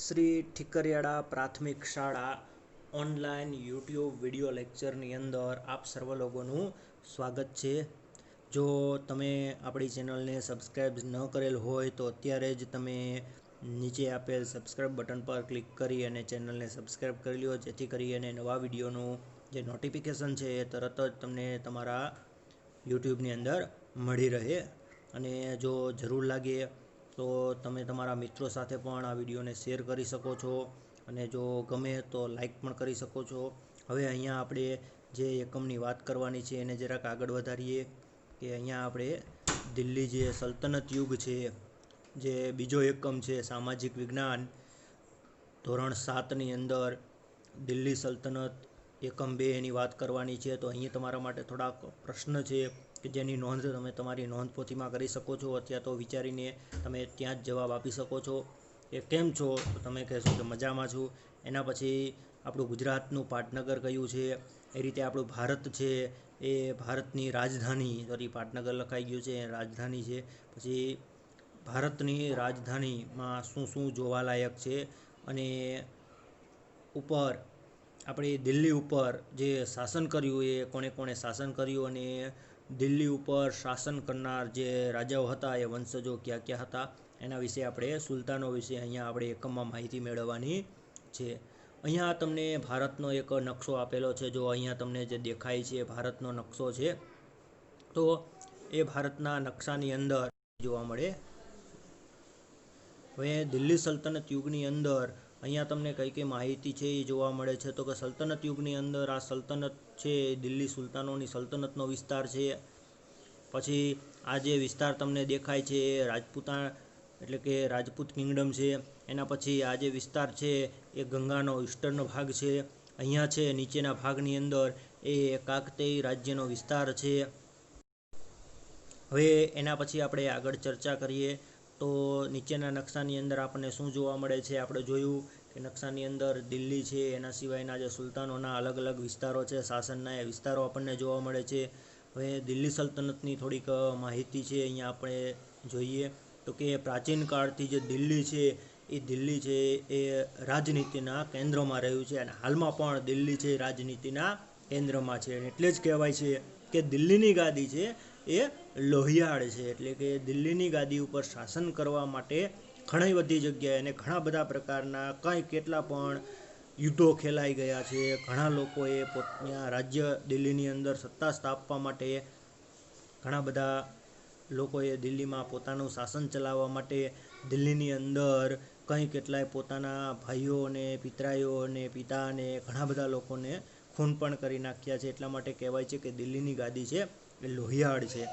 શ્રી ઠિકરિયાળા પ્રાથમિક શાળા online YouTube video લેક્ચરની અંદર આપ સર્વ લોકોનું સ્વાગત છે. જો તમે આપણી ચેનલને સબસ્ક્રાઈબ ન કરેલ હોય તો અત્યારે જ તમે નીચે આપેલ સબસ્ક્રાઈબ બટન પર ક્લિક કરી અને ચેનલને સબસ્ક્રાઈબ કરી લો, જેથી કરી અને નવા વિડીયોનું જે નોટિફિકેશન છે એ તરત જ તમને તમારા યુટ્યુબની અંદર મળી રહે. અને જો જરૂર લાગે તો તમે તમારા મિત્રો સાથે પણ આ વિડીયોને શેર કરી શકો છો, અને જો ગમે તો લાઈક પણ કરી શકો છો. હવે અહીંયા આપણે જે એકમની વાત કરવાની છે એને જરાક આગળ વધારીએ કે અહીંયા આપણે દિલ્હી જે સલ્તનત યુગ છે, જે બીજો એકમ છે સામાજિક વિજ્ઞાન ધોરણ 7ની અંદર દિલ્હી સલ્તનત એકમ 2 એની વાત કરવાની છે. તો અહીં તમારા માટે થોડાક પ્રશ્ન છે કે જેની નોંધ તમે તમારી નોંધપોથીમાં કરી શકો છો, અથવા તો વિચારીને તમે ત્યાં જ જવાબ આપી શકો છો. એ કેમ છો તો તમે કહેશો કે મજામાં છું. એના પછી આપણું ગુજરાતનું પાટનગર કયું છે, એ રીતે આપણું ભારત છે એ ભારતની રાજધાની, પાટનગર લખાઈ ગયું છે, રાજધાની છે. પછી ભારતની રાજધાનીમાં શું શું જોવાલાયક છે, અને ઉપર આપણી દિલ્હી ઉપર જે શાસન કર્યું એ કોણે કોણે શાસન કર્યું, અને દિલ્હી ઉપર શાસન કરનાર જે રાજાઓ હતા એ વંશજો ક્યાં ક્યાં હતા, એના વિશે આપણે સુલતાનો વિશે અહીંયા આપણે એકમમાં માહિતી મેળવવાની છે. અહીંયા તમને ભારતનો એક નકશો આપેલો છે. જો અહીંયા તમને જે દેખાય છે ભારતનો નકશો છે, તો એ ભારતના નકશાની અંદર જોવા મળે. હવે દિલ્હી સલ્તનત યુગની અંદર અહીંયા તમને કઈ કઈ માહિતી છે એ જોવા મળે છે. તો કે સલ્તનત યુગની અંદર આ સલ્તનત છે દિલ્હી સુલતાનોની સલ્તનતનો વિસ્તાર છે. પછી આ જે વિસ્તાર તમને દેખાય છે એ રાજપૂતાણા એટલે કે રાજપૂત કિંગડમ છે. એના પછી આ જે વિસ્તાર છે એ ગંગાનો ઈસ્ટર્ન ભાગ છે. અહીંયા છે નીચેના ભાગની અંદર એ કાકતેય રાજ્યનો વિસ્તાર છે. હવે એના પછી આપણે આગળ ચર્ચા કરીએ તો નીચેના નકશાની અંદર આપણને શું જોવા મળે છે. આપણે જોયું કે નકશાની અંદર દિલ્હી છે, એના સિવાયના જે સુલતાનોના અલગ અલગ વિસ્તારો છે, શાસનના એ વિસ્તારો આપણને જોવા મળે છે. હવે દિલ્હી સલ્તનતની થોડીક માહિતી છે અહીંયા આપણે જોઈએ તો કે પ્રાચીન કાળથી જે દિલ્હી છે એ દિલ્હી છે એ રાજનીતિના કેન્દ્રમાં રહ્યું છે, અને હાલમાં પણ દિલ્હી છે રાજનીતિના કેન્દ્રમાં છે. એટલે જ કહેવાય છે કે દિલ્હીની ગાદી છે એ લોહિયાળ છે. એટલે કે દિલ્હીની ગાદી ઉપર શાસન કરવા માટે ઘણી બધી જગ્યાએ અને ઘણા બધા પ્રકારના કંઈ કેટલા પણ યુદ્ધો ખેલાઈ ગયા છે. ઘણા લોકોએ પોતાના રાજ્ય દિલ્હીની અંદર સત્તા સ્થાપવા માટે ઘણા બધા લોકોએ દિલ્હીમાં પોતાનું શાસન ચલાવવા માટે દિલ્હીની અંદર કંઈ કેટલાય પોતાના ભાઈઓ અને પિતરાઈઓ અને પિતા અને ઘણા બધા લોકોને ખૂન પણ કરી નાખ્યા છે. એટલા માટે કહેવાય છે કે દિલ્હીની ગાદી છે એ લોહિયાળ છે.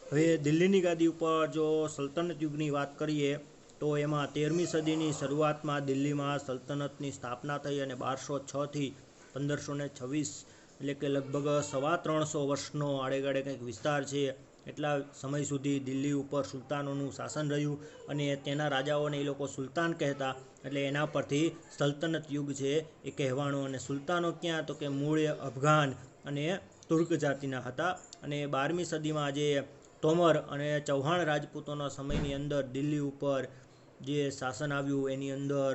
હવે દિલ્હીની ગાદી ઉપર જો સલ્તનત યુગની વાત કરીએ તો એમાં 13મી સદીની શરૂઆતમાં દિલ્હીમાં સલ્તનતની સ્થાપના થઈ, અને 1206થી 1526 એટલે કે લગભગ 350 વર્ષનો આડેગાડે કંઈક વિસ્તાર છે. એટલા સમય સુધી દિલ્હી ઉપર સુલતાનોનું શાસન રહ્યું, અને તેના રાજાઓને એ લોકો સુલતાન કહેતા, એટલે એના પરથી સલ્તનત યુગ છે એ કહેવાનું. અને સુલતાનો ક્યાં તો કે મૂળ અફઘાન અને તુર્ક જાતિના હતા. અને 12મી સદીમાં જે તોમર અને ચૌહાણ રાજપૂતોના સમયની અંદર દિલ્હી ઉપર જે શાસન આવ્યું એની અંદર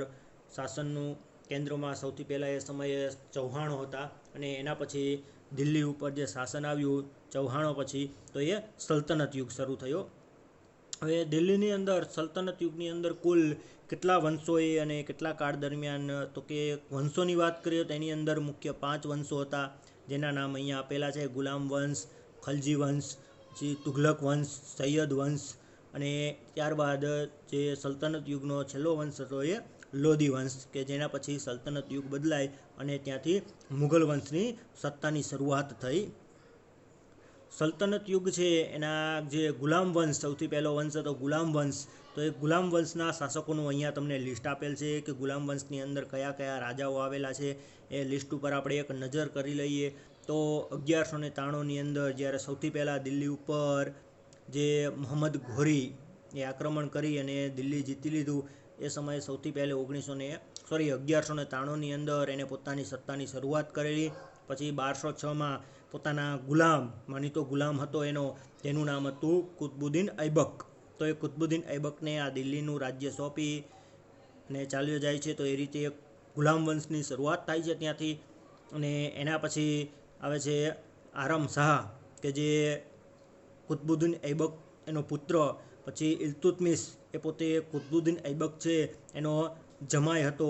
શાસનનું કેન્દ્રમાં સૌથી પહેલાં એ સમયે ચૌહાણો હતા, અને એના પછી દિલ્હી ઉપર જે શાસન આવ્યું ચૌહાણો પછી તો એ સલ્તનત યુગ શરૂ થયો. હવે દિલ્હીની અંદર સલ્તનત યુગની અંદર કુલ કેટલા વંશોએ અને કેટલા કાળ દરમિયાન તો કે વંશોની વાત કરીએ તો એની અંદર મુખ્ય 5 વંશો હતા, જેના નામ અહીંયા આપેલા છે. ગુલામ વંશ, ખલજી વંશ, પછી તુઘલક વંશ, સૈયદ વંશ, અને ત્યારબાદ જે સલ્તનત યુગનો છેલ્લો વંશ હતો એ લોધી વંશ, કે જેના પછી સલ્તનત યુગ બદલાય અને ત્યાંથી મુઘલ વંશની સત્તાની શરૂઆત થઈ. સલ્તનત યુગ છે એના જે ગુલામ વંશ સૌથી પહેલો વંશ હતો ગુલામ વંશ. તો એ ગુલામ વંશના શાસકોનું અહીંયા તમને લિસ્ટ આપેલ છે કે ગુલામ વંશની અંદર કયા કયા રાજાઓ આવેલા છે. એ લિસ્ટ ઉપર આપણે એક નજર કરી લઈએ તો 1193ની અંદર જ્યારે સૌથી પહેલાં દિલ્હી ઉપર જે મોહમ્મદ ઘોરી એ આક્રમણ કરી અને દિલ્હી જીતી લીધું, એ સમયે સૌથી પહેલે 1193ની અંદર એને પોતાની સત્તાની શરૂઆત કરેલી. પછી 1206માં પોતાના ગુલામ, માનીતો ગુલામ હતો એનો, તેનું નામ હતું કુતબુદ્દીન ઐબક. તો એ કુતબુદ્દીન ઐબકને આ દિલ્હીનું રાજ્ય સોંપી અને ચાલ્યો જાય છે. તો એ રીતે ગુલામ વંશની શરૂઆત થાય છે ત્યાંથી. અને એના પછી આવે છે આરમ શાહ, કે જે કુતબુદ્દીન ઐબક એનો પુત્ર, પછી ઇલ્તુત્મિશ એ પોતે કુતબુદ્દીન ઐબક છે એનો જમાઈ હતો.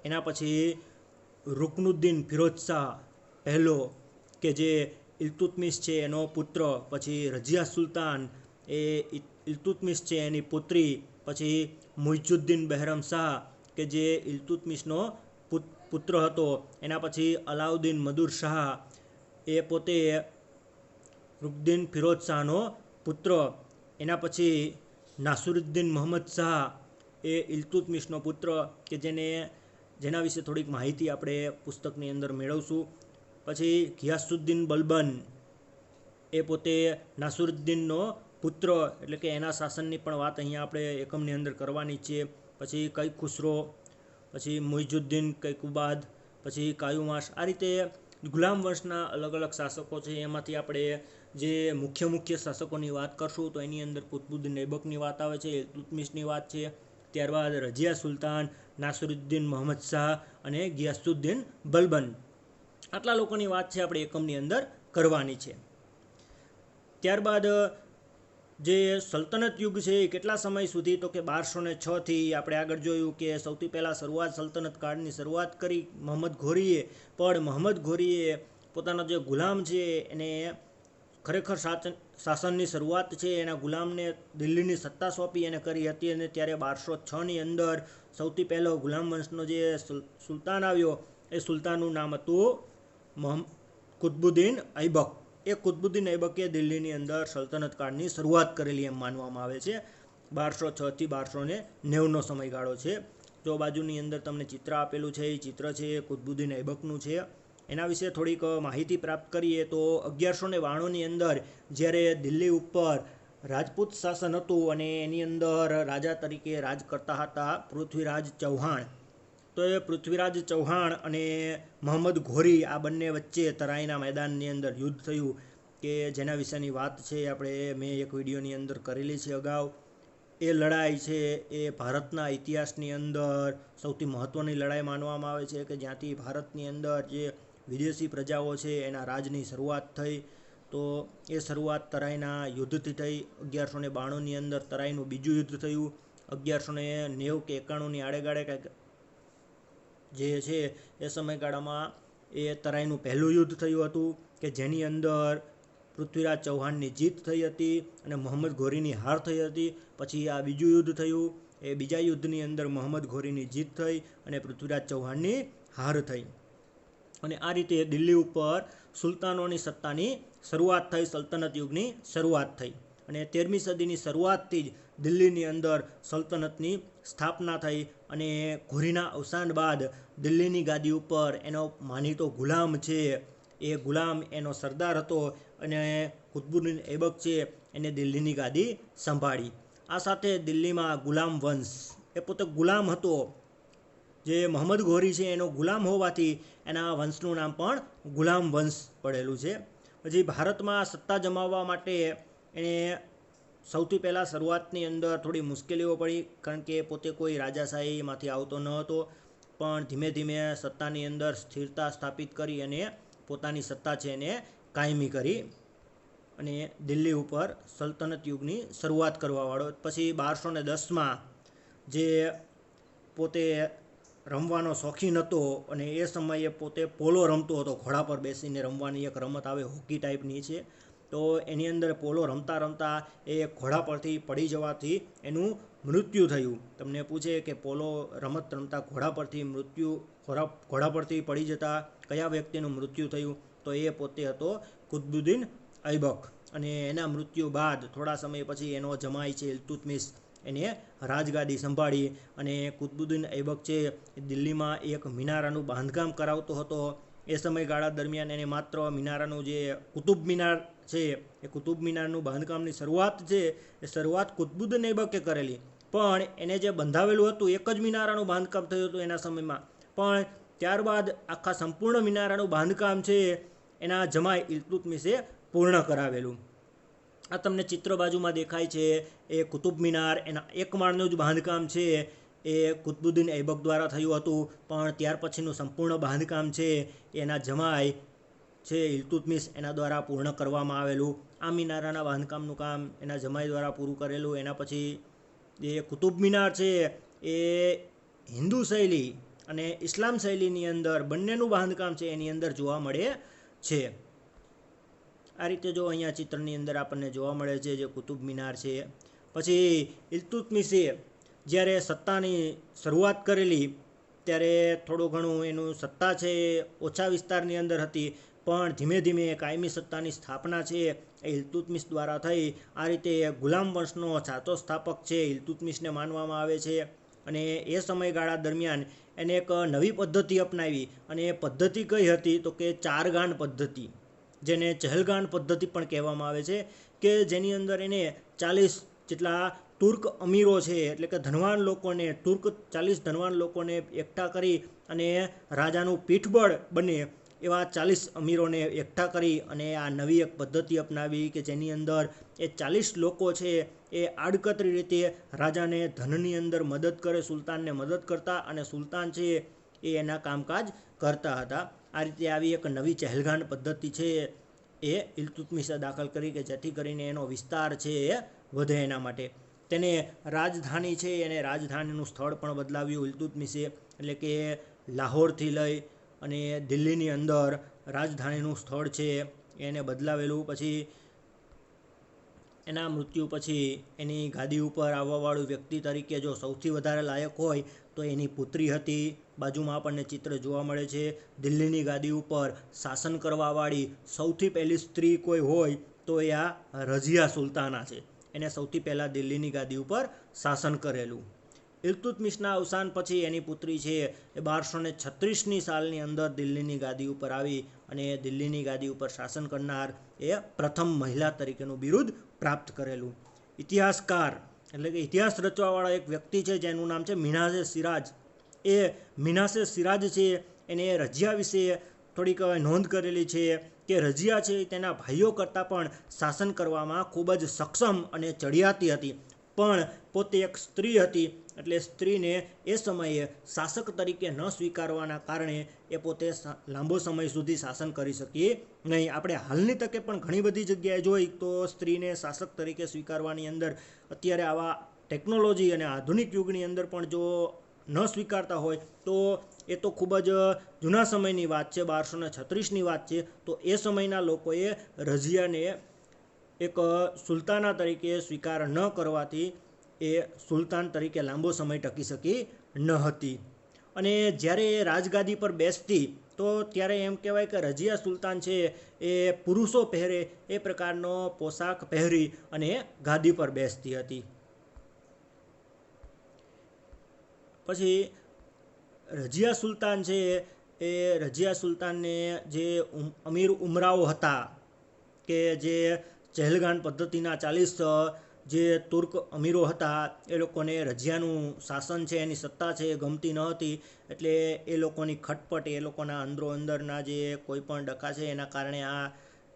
એના પછી રુકનુદ્દીન ફિરોઝ શાહ પહેલો, કે જે ઇલ્તુત્મિશ છે એનો પુત્ર. પછી રઝિયા સુલતાન એ ઇલ્તુત્મિશ છે એની પુત્રી. પછી મુઇઝુદ્દીન બહેરમ શાહ, કે જે ઇલ્તુત્મિશનો પુત્ર હતો. એના પછી અલાઉદ્દીન મદુર શાહ એ પોતે રુકનુદ્દીન ફિરોઝ શાહનો પુત્ર. એના પછી નાસિરુદ્દીન મોહમ્મદ શાહ એ ઇલ્તુત્મિશનો પુત્ર, કે જેના વિશે થોડીક માહિતી આપણે પુસ્તકની અંદર મેળવશું. પછી ઘિયાસુદ્દીન બલબન એ પોતે નાસિરુદ્દીનનો પુત્ર, એટલે કે એના શાસનની પણ વાત અહીંયા આપણે એકમની અંદર કરવાની છે. પછી કૈખુસરો, પછી મુઇઝુદ્દીન કૈકુબાદ, પછી કાયુમાશ. આ રીતે ગુલામ વંશના અલગ અલગ શાસકો છે. એમાંથી આપણે જે મુખ્ય શાસકોની વાત કરશું તો એની અંદર કુતબુદ્દીન ઐબકની વાત આવે છે, ઇલ્તુત્મિશની વાત છે. ત્યારબાદ રઝિયા સુલતાન, નાસિરુદ્દીન મોહમ્મદ શાહ અને ઘિયાસુદ્દીન બલબન. આટલા લોકોની વાત છે આપણે એકમની અંદર કરવાની છે. ત્યારબાદ જે સલ્તનત યુગ છે એ કેટલા સમય સુધી, તો કે 1206થી આપણે આગળ જોયું કે સૌથી પહેલાં સલ્તનત કાળની શરૂઆત કરી મોહમ્મદ ઘોરીએ. પણ મોહમ્મદ ઘોરીએ પોતાનો જે ગુલામ છે એને ખરેખર શાસનની શરૂઆત છે એના ગુલામને દિલ્હીની સત્તા સોંપી એને કરી હતી. અને ત્યારે 1206ની અંદર સૌથી પહેલો ગુલામ વંશનો જે સુલતાન આવ્યો એ સુલતાનનું નામ હતું કુતબુદ્દીન ઐબક. એ કુતબુદ્દીન ઐબકે દિલ્હીની અંદર સલ્તનત કાળની શરૂઆત કરેલી એમ માનવામાં આવે છે. 1206થી 1290નો સમયગાળો છે. જો બાજુની અંદર તમને ચિત્ર આપેલું છે એ ચિત્ર છે એ કુતબુદ્દીન ઐબકનું છે. એના વિશે થોડીક માહિતી પ્રાપ્ત કરીએ તો 1192ની અંદર જ્યારે દિલ્હી ઉપર રાજપૂત શાસન હતું અને એની અંદર રાજા તરીકે રાજ કરતા હતા પૃથ્વીરાજ ચૌહાણ. તો એ પૃથ્વીરાજ ચૌહાણ અને મોહમ્મદ ઘોરી આ બંને વચ્ચે તરાઈના મેદાનની અંદર યુદ્ધ થયું, કે જેના વિશેની વાત છે મેં એક વિડીયોની અંદર કરેલી છે અગાઉ. એ લડાઈ છે એ ભારતના ઇતિહાસની અંદર સૌથી મહત્ત્વની લડાઈ માનવામાં આવે છે, કે જ્યાંથી ભારતની અંદર જે વિદેશી પ્રજાઓ છે એના રાજની શરૂઆત થઈ. તો એ શરૂઆત તરાઈના યુદ્ધથી થઈ. 1192ની અંદર તરાઈનું બીજું યુદ્ધ થયું. 1190 કે 91ની આડેગાળે કંઈક જે છે એ સમયગાળામાં એ તરાઈનું પહેલું યુદ્ધ થયું હતું, કે જેની અંદર પૃથ્વીરાજ ચૌહાણની જીત થઈ હતી અને મોહમ્મદ ઘોરીની હાર થઈ હતી. પછી આ બીજું યુદ્ધ થયું. એ બીજા યુદ્ધની અંદર મોહમ્મદ ઘોરીની જીત થઈ અને પૃથ્વીરાજ ચૌહાણની હાર થઈ. અને આ રીતે દિલ્હી ઉપર સુલતાનોની સત્તાની શરૂઆત થઈ, સલ્તનત યુગની શરૂઆત થઈ. અને 13મી સદીની શરૂઆતથી જ દિલ્હીની અંદર સલ્તનતની સ્થાપના થઈ. અને ઘોરીના અવસાન બાદ દિલ્હીની ગાદી ઉપર એનો માનીતો ગુલામ છે એ ગુલામ એનો સરદાર હતો અને કુતબુદ્દીન ઐબક છે એને દિલ્હીની ગાદી સંભાળી. આ સાથે દિલ્હીમાં ગુલામ વંશ એ પોતે ગુલામ હતો, જે મોહમ્મદ ઘોરી છે એનો ગુલામ હોવાથી એના વંશનું નામ પણ ગુલામ વંશ પડેલું છે. પછી ભારતમાં સત્તા જમાવવા માટે એણે સૌથી પહેલાં શરૂઆતની અંદર થોડી મુશ્કેલીઓ પડી, કારણ કે પોતે કોઈ રાજાશાહીમાંથી આવતો ન હતો. પણ ધીમે ધીમે સત્તાની અંદર સ્થિરતા સ્થાપિત કરી અને પોતાની સત્તા છે એને કાયમી કરી અને દિલ્હી ઉપર સલ્તનત યુગની શરૂઆત કરવાવાળો. પછી 1210માં જે પોતે રમવાનો શોખીન હતો અને એ સમયે પોતે પોલો રમતો હતો, ઘોડા પર બેસીને રમવાની એક રમત આવે હોકી ટાઈપની છે. તો એની અંદર પોલો રમતા રમતા એ ઘોડા પરથી પડી જવાથી એનું મૃત્યુ થયું. તમને પૂછે કે પોલો રમત રમતા ઘોડા પરથી પડી જતા કયા વ્યક્તિનું મૃત્યુ થયું, તો એ પોતે હતો કુતબુદ્દીન ઐબક. અને એના મૃત્યુ બાદ થોડા સમય પછી એનો જમાઈ છે ઇલ્તુત્મિશ એને રાજગાદી સંભાળી. અને કુતબુદ્દીન ઐબક છે દિલ્હીમાં એક મિનારાનું બાંધકામ કરાવતો હતો. એ સમયગાળા દરમિયાન એને માત્ર મિનારાનું જે કુતુબ મિનાર છે એ કુતુબ મિનારનું બાંધકામની શરૂઆત છે એ શરૂઆત કુતબુદ્દીન ઐબકે કરેલી. પણ એને જે બંધાવેલું હતું એક જ મિનારાનું બાંધકામ થયું હતું એના સમયમાં. પણ ત્યારબાદ આખા સંપૂર્ણ મિનારાનું બાંધકામ છે એના જમાઈ ઇલ્તુત્મિશે પૂર્ણ કરાવેલું. આ તમને ચિત્ર બાજુમાં દેખાય છે એ કુતુબ મિનાર, એના એક માળનું જ બાંધકામ છે એ કુતબુદ્દીન ઐબક દ્વારા થયું હતું, પણ ત્યાર પછીનું સંપૂર્ણ બાંધકામ છે એના જમાઈ છે ઇલ્તુત્મિશ એના દ્વારા પૂર્ણ કરવામાં આવેલું. આ મિનારાના બાંધકામનું કામ એના જમાઈ દ્વારા પૂરું કરેલું. એના પછી જે કુતુબ મિનાર છે એ હિન્દુ શૈલી અને ઇસ્લામ શૈલીની અંદર બંનેનું બાંધકામ છે એની અંદર જોવા મળે છે. આ રીતે જો અહીંયા ચિત્રની અંદર આપણને જોવા મળે છે જે કુતુબ મિનાર છે. પછી ઇલ્તુત્મિશે જ્યારે સત્તાની શરૂઆત કરેલી ત્યારે થોડું ઘણું એનું સત્તા છે ઓછા વિસ્તારની અંદર હતી, પણ ધીમે ધીમે કાયમી સત્તાની સ્થાપના છે એ ઇલ્તુત્મિશ દ્વારા થઈ. આ રીતે ગુલામ વંશનો સાચો સ્થાપક છે ઇલ્તુત્મિશને માનવામાં આવે છે. અને એ સમયગાળા દરમિયાન એને એક નવી પદ્ધતિ અપનાવી, અને એ પદ્ધતિ કઈ હતી તો કે ચારગાન પદ્ધતિ, જેને ચહેલગાન પદ્ધતિ પણ કહેવામાં આવે છે, કે જેની અંદર એને 40 જેટલા તુર્ક અમીરો છે એટલે કે ધનવાન લોકોને, તુર્ક 40 ધનવાન લોકોને એકઠા કરી અને રાજાનું પીઠબળ બને એવા 40 અમીરોને એકઠા કરી અને આ નવી એક પદ્ધતિ અપનાવી કે જેની અંદર એ 40 લોકો છે એ આડકતરી રીતે રાજાને ધનની અંદર મદદ કરે, સુલતાનને મદદ કરતા, અને સુલતાન છે એ એના કામકાજ કરતા હતા. આ રીતે આવી એક નવી ચહેલગાન પદ્ધતિ છે એ ઇલ્તુત્મિશે દાખલ કરી કે જેથી કરીને એનો વિસ્તાર છે એ વધે. એના માટે તેને રાજધાની છે એને રાજધાનીનું સ્થળ પણ બદલાવ્યું ઇલ્તુત્મિશે, એટલે કે લાહોરથી લઈ અને દિલ્હીની અંદર રાજધાનીનું સ્થળ છે એને બદલાવેલું. પછી એના મૃત્યુ પછી એની ગાદી ઉપર આવવાવાળું વ્યક્તિ તરીકે જો સૌથી વધારે લાયક હોય તો એની પુત્રી હતી. બાજુમાં આપણને ચિત્ર જોવા મળે છે. દિલ્હીની ગાદી ઉપર શાસન કરવાવાળી સૌથી પહેલી સ્ત્રી કોઈ હોય તો એ આ રઝિયા સુલતાના છે. એને સૌથી પહેલાં દિલ્હીની ગાદી ઉપર શાસન કરેલું. ઇલ્તુત્મિશના અવસાન પછી એની પુત્રી છે એ 1236ની સાલની અંદર દિલ્હીની ગાદી ઉપર આવી અને દિલ્હીની ગાદી ઉપર શાસન કરનાર એ પ્રથમ મહિલા તરીકેનું બિરુદ પ્રાપ્ત કરેલું. ઇતિહાસકાર એટલે કે ઇતિહાસ રચવાવાળા એક વ્યક્તિ છે જેનું નામ છે મિન્હાજ સિરાજ. એ મિન્હાજ સિરાજ છે એને રઝિયા વિશે થોડીક નોંધ કરેલી છે કે રઝિયા છે તેના ભાઈઓ કરતાં પણ શાસન કરવામાં ખૂબ જ સક્ષમ અને ચડિયાતી હતી, પણ પોતે એક સ્ત્રી હતી એટલે સ્ત્રીને એ સમયે શાસક તરીકે ન સ્વીકારવાના કારણે એ પોતે લાંબો સમય સુધી શાસન કરી શકી નહીં. આપણે હાલની તકે પણ ઘણી બધી જગ્યાએ જોઈ તો સ્ત્રીને શાસક તરીકે સ્વીકારવાની અંદર અત્યારે આવા ટેકનોલોજી અને આધુનિક યુગની અંદર પણ જો ન સ્વીકારતા હોય તો એ તો ખૂબ જ જૂના સમયની વાત છે, 1236ની વાત છે. તો એ સમયના લોકોએ રઝિયાને એક સુલતાના તરીકે સ્વીકાર ન કરવાથી એ સુલતાન તરીકે લાંબો સમય ટકી શકી ન હતી. અને જ્યારે એ રાજગાદી પર બેસતી તો ત્યારે એમ કહેવાય કે રઝિયા સુલતાન છે એ પુરુષો પહેરે એ પ્રકારનો પોશાક પહેરી અને ગાદી પર બેસતી હતી. પછી રઝિયા સુલતાન છે એ રઝિયા સુલતાનને જે અમીર ઉમરાઓ હતા કે જે ચહેલગાન પદ્ધતિના 40 જે તુર્ક અમીરો હતા એ લોકોને રઝિયાનું શાસન છે એની સત્તા છે એ ગમતી ન હતી, એટલે એ લોકોની ખટપટ, એ લોકોના અંદરો અંદરના જે કોઈ પણ ડખા છે એના કારણે આ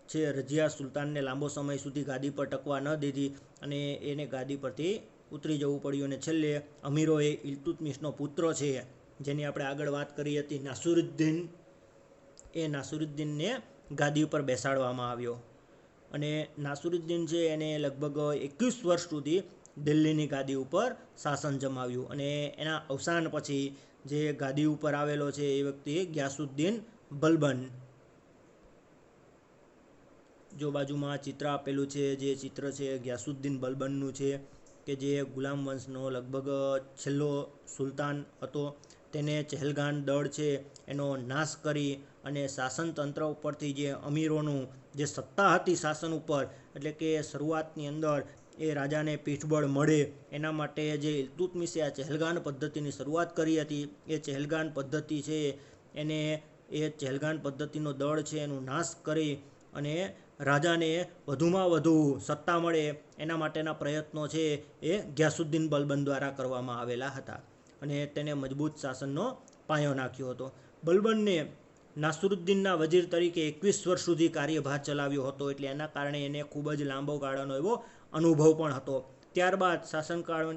છે રઝિયા સુલતાનને લાંબો સમય સુધી ગાદી પર ટકવા ન દીધી અને એને ગાદી પરથી ઉતરી જવું પડ્યું. અને છેલ્લે અમીરોએ ઇલ્તુત્મિશનો પુત્ર છે જેની આપણે આગળ વાત કરી હતી નાસિરુદ્દીન, એ નાસિરુદ્દીનને ગાદી ઉપર બેસાડવામાં આવ્યો અને નાસિરુદ્દીન છે એને લગભગ 21 વર્ષ સુધી દિલ્હીની ગાદી ઉપર શાસન જમાવ્યું. અને એના અવસાન પછી જે ગાદી ઉપર આવેલો છે એ વ્યક્તિ ગ્યાસુદ્દીન બલબન. જો બાજુમાં ચિત્ર આપેલું છે, જે ચિત્ર છે ગ્યાસુદ્દીન બલબનનું છે કે જે ગુલામ વંશનો લગભગ છેલ્લો સુલતાન હતો. તેને ચહેલગાન દળ છે એનો નાશ કરી અને શાસન તંત્ર ઉપરથી જે અમીરોનું જે સત્તા હતી શાસન ઉપર, એટલે કે શરૂઆતની અંદર એ રાજાને પીઠબળ મળે એના માટે જે ઇલ્તુત્મિશે આ ચહેલગાન પદ્ધતિની શરૂઆત કરી હતી, એ ચહેલગાન પદ્ધતિ છે એને એ ચહેલગાન પદ્ધતિનો દળ છે એનું નાશ કરી અને રાજાને વધુમાં વધુ સત્તા મળે એના માટેના પ્રયત્નો છે એ ગ્યાસુદ્દીન બલબન દ્વારા કરવામાં આવેલા હતા અને તેને મજબૂત શાસનનો પાયો નાખ્યો હતો. બલબનને નાસિરુદ્દીનના વજીર તરીકે 21 વર્ષ સુધી કાર્યભાર ચલાવ્યો હતો, એટલે એના કારણે એને ખૂબ જ લાંબો ગાળાનો એવો અનુભવ પણ હતો. ત્યારબાદ શાસનકાળ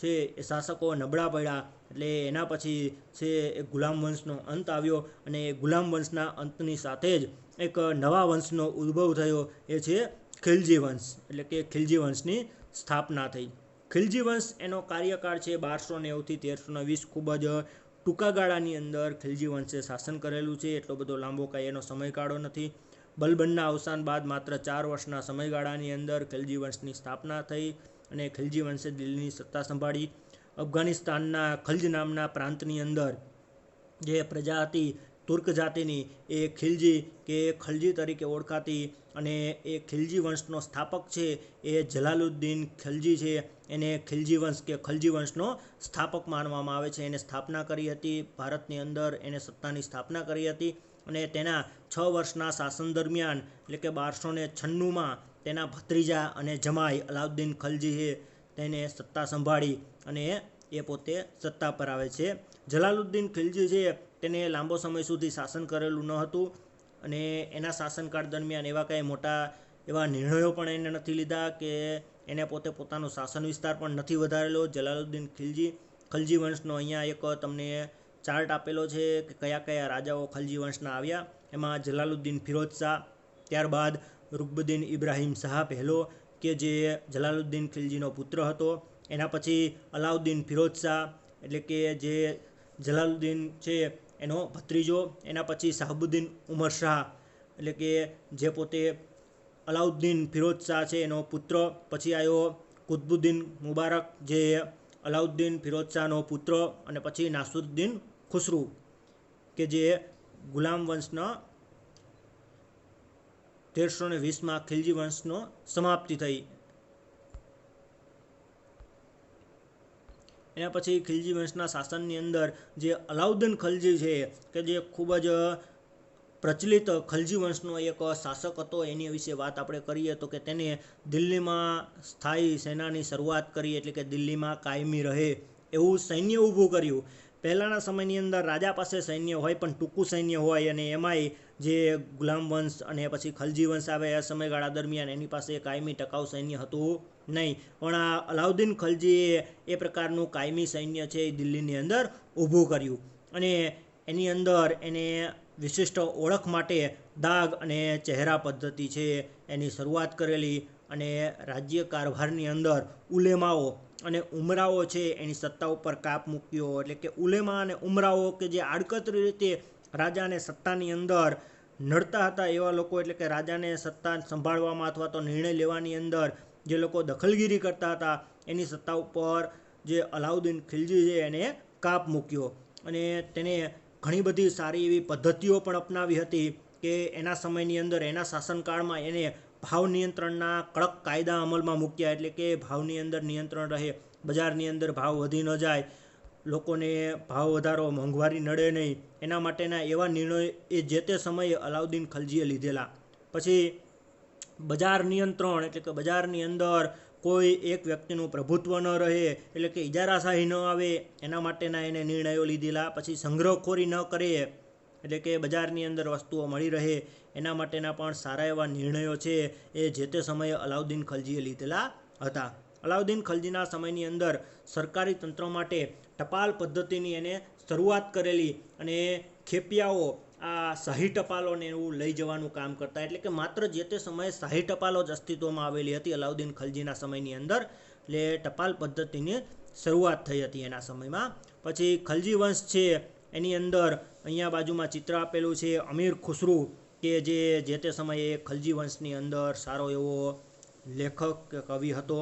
છે એ શાસકો નબળા પડ્યા, એટલે એના પછી છે એ ગુલામ વંશનો અંત આવ્યો, અને એ ગુલામ વંશના અંતની સાથે જ એક નવા વંશનો ઉદ્ભવ થયો, એ છે ખિલજી વંશ, એટલે કે ખિલજી વંશની સ્થાપના થઈ. ખિલજી વંશ એનો કાર્યકાળ છે 1290 થી 1320. ખૂબ જ ટૂંકા ગાળાની અંદર ખિલજી વંશે શાસન કરેલું છે. એટલો બધો લાંબો કાંઈ એનો સમયગાળો નથી. બલબનના અવસાન બાદ માત્ર 4 વર્ષના સમયગાળાની અંદર ખિલજી વંશની સ્થાપના થઈ, અને ખિલજી વંશે દિલ્હીની સત્તા સંભાળી. અફઘાનિસ્તાનના ખલ્જ નામના પ્રાંતની અંદર જે પ્રજા હતી તુર્ક જાતિની, એ ખિલજી કે ખલજી તરીકે ઓળખાતી, અને એ ખિલજી વંશનો સ્થાપક છે એ જલાલુદ્દીન ખિલજી છે. એને ખિલજી વંશ કે ખલજી વંશનો સ્થાપક માનવામાં આવે છે. એને સ્થાપના કરી હતી ભારતની અંદર, એને સત્તાની સ્થાપના કરી હતી, અને તેના 6 વર્ષના શાસન દરમિયાન, એટલે કે 1296માં તેના ભત્રીજા અને જમાઈ અલાઉદ્દીન ખલજીએ તેને સત્તા સંભાળી, અને એ પોતે સત્તા પર આવે છે. જલાલુદ્દીન ખિલજી છે તેને લાંબો સમય સુધી શાસન કરેલું ન હતું, અને એના શાસનકાળ દરમિયાન એવા કાંઈ મોટા એવા નિર્ણયો પણ એને નથી લીધા, કે એને પોતે પોતાનો શાસન વિસ્તાર પણ નથી વધારેલો. જલાલુદ્દીન ખલજી વંશનો અહીંયા એક તમને ચાર્ટ આપેલો છે કે કયા કયા રાજાઓ ખલજી વંશના આવ્યા. એમાં જલાલુદ્દીન ફિરોઝ શાહ, ત્યારબાદ રુકબુદ્દીન ઇબ્રાહિમ શાહ પહેલો, કે જે જલાલુદ્દીન ખિલજીનો પુત્ર હતો. એના પછી અલાઉદ્દીન ફિરોઝ શાહ, એટલે કે જે જલાલુદ્દીન છે એનો ભત્રીજો. એના પછી શાહબુદ્દીન ઉમર શાહ, એટલે કે જે પોતે અલાઉદ્દીન ફિરોઝ શાહ છે એનો પુત્ર. પછી આવ્યો કુતબુદ્દીન મુબારક, જે અલાઉદ્દીન ફિરોઝ શાહનો પુત્ર, અને પછી નાસરુદ્દીન ખુસરુ, કે જે ગુલામ વંશના 1320માં ખિલજી વંશનો સમાપ્તિ થઈ. એના પછી ખિલજી વંશના શાસનની અંદર જે અલાઉદ્દીન ખલજી છે, કે જે ખૂબ જ પ્રચલિત ખલજી વંશનો એક શાસક હતો, એની વિશે વાત આપણે કરીએ તો કે તેને દિલ્હીમાં સ્થાયી સેનાની શરૂઆત કરી, એટલે કે દિલ્હીમાં કાયમી રહે એવું સૈન્ય ઊભું કર્યું. પહેલાંના સમયની અંદર રાજા પાસે સૈન્ય હોય પણ ટૂંકું સૈન્ય હોય, અને એમાંય જે ગુલામ વંશ અને પછી ખલજી વંશ આવે એ સમયગાળા દરમિયાન એની પાસે કાયમી ટકાઉ સૈન્ય હતું નહીં. પણ આ અલાઉદ્દીન ખલજીએ એ પ્રકારનું કાયમી સૈન્ય છે એ દિલ્હીની અંદર ઊભું કર્યું, અને એની અંદર એને વિશિષ્ટ ઓળખ માટે દાગ અને ચહેરા પદ્ધતિ છે એની શરૂઆત કરેલી, અને રાજ્ય કારભારની અંદર ઉલેમાઓ અને ઉમરાઓ છે એની સત્તા ઉપર કાપ મૂક્યો. એટલે કે ઉલેમા અને ઉમરાઓ કે જે આડકતરી રીતે રાજાને સત્તાની અંદર નડતા હતા એવા લોકો, એટલે કે રાજાને સત્તા સંભાળવામાં અથવા તો નિર્ણય લેવાની અંદર જે લોકો દખલગીરી કરતા હતા, એની સત્તા ઉપર જે અલાઉદ્દીન ખિલજી છે એને કાપ મૂક્યો. અને તેને ઘણી બધી સારી એવી પદ્ધતિઓ પણ અપનાવી હતી, કે એના સમયની અંદર એના શાસનકાળમાં એને ભાવ નિયંત્રણના કડક કાયદા અમલમાં મૂક્યા. એટલે કે ભાવની અંદર નિયંત્રણ રહે, બજારની અંદર ભાવ વધી ન જાય, લોકોને ભાવ વધારો મોંઘવારી નડે નહીં, એના માટેના એવા નિર્ણયો એ જે તે સમયે અલાઉદ્દીન ખલજીએ લીધેલા. પછી બજાર નિયંત્રણ, એટલે કે બજારની અંદર કોઈ એક વ્યક્તિનું પ્રભુત્વ ન રહે, એટલે કે ઇજારાશાહી ન આવે, એના માટેના એને નિર્ણયો લીધેલા. પછી સંગ્રહખોરી ન કરે, એટલે કે બજારની અંદર વસ્તુઓ મળી રહે, એના માટેના પણ સારા એવા નિર્ણયો છે એ જે તે સમયે અલાઉદ્દીન ખલજીએ લીધેલા હતા. અલાઉદ્દીન ખલજીના સમયની અંદર સરકારી તંત્ર માટે ટપાલ પદ્ધતિની એને શરૂઆત કરેલી, અને ખેપિયાઓ આ શાહી ટપાલોને એવું લઈ જવાનું કામ કરતા. એટલે કે માત્ર જે તે સમયે શાહી ટપાલો જ અસ્તિત્વમાં આવેલી હતી અલાઉદ્દીન ખલજીના સમયની અંદર, એટલે ટપાલ પદ્ધતિની શરૂઆત થઈ હતી એના સમયમાં. પછી ખલજી વંશ છે એની અંદર અહીંયા બાજુમાં ચિત્ર આપેલું છે અમીર ખુસરુ, કે જે તે સમયે ખલજી વંશની અંદર સારો એવો લેખક કે કવિ હતો,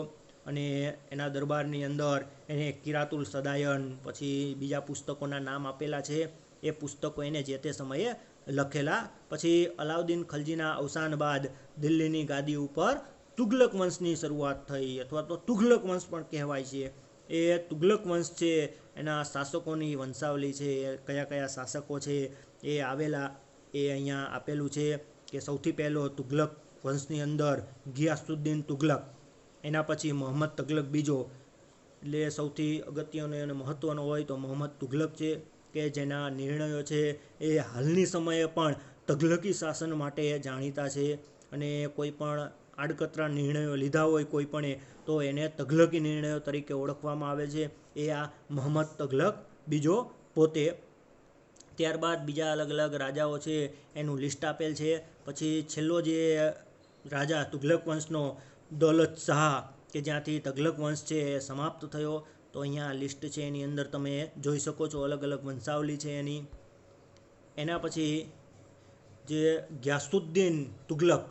અને એના દરબારની અંદર એને કિરાતુલ સદાયન, પછી બીજા પુસ્તકોના નામ આપેલા છે. એ પુસ્તકો એને જે તે સમયે લખેલા. પછી અલાઉદ્દીન ખલજીના અવસાન બાદ દિલ્હીની ગાદી ઉપર તુગલક વંશની શરૂઆત થઈ, અથવા તો તુગલક વંશ પણ કહેવાય છે. એ તુગલક વંશ છે એના શાસકોની વંશાવલી છે, કયા કયા શાસકો છે એ આવેલા એ અહીંયા આપેલું છે. કે સૌથી પહેલો તુગલક વંશની અંદર ગિયાસુદ્દીન તુગલક, એના પછી મોહમ્મદ તગલક બીજો, એટલે સૌથી અગત્યનો અને મહત્ત્વનો હોય તો મોહમ્મદ તુગલક છે, કે જેના નિર્ણયો છે એ હાલની સમયે પણ તગલકી શાસન માટે જાણીતા છે, અને કોઈ પણ આડકતરા નિર્ણયો લીધા હોય કોઈ પણ તો એને તગલકી નિર્ણયો તરીકે ઓળખવામાં આવે છે. એ આ મોહમ્મદ તગલક બીજો પોતે. ત્યારબાદ બીજા અલગ અલગ રાજાઓ છે એનું લિસ્ટ આપેલ છે. પછી છેલ્લો જે રાજા તુગલક વંશનો દૌલત શાહ કે જ્યાંથી તગલક વંશ છે એ સમાપ્ત થયો. તો અહીંયા લિસ્ટ છે એની અંદર તમે જોઈ શકો છો અલગ અલગ વંશાવલી છે એની. એના પછી જે ગ્યાસુદ્દીન તુગલક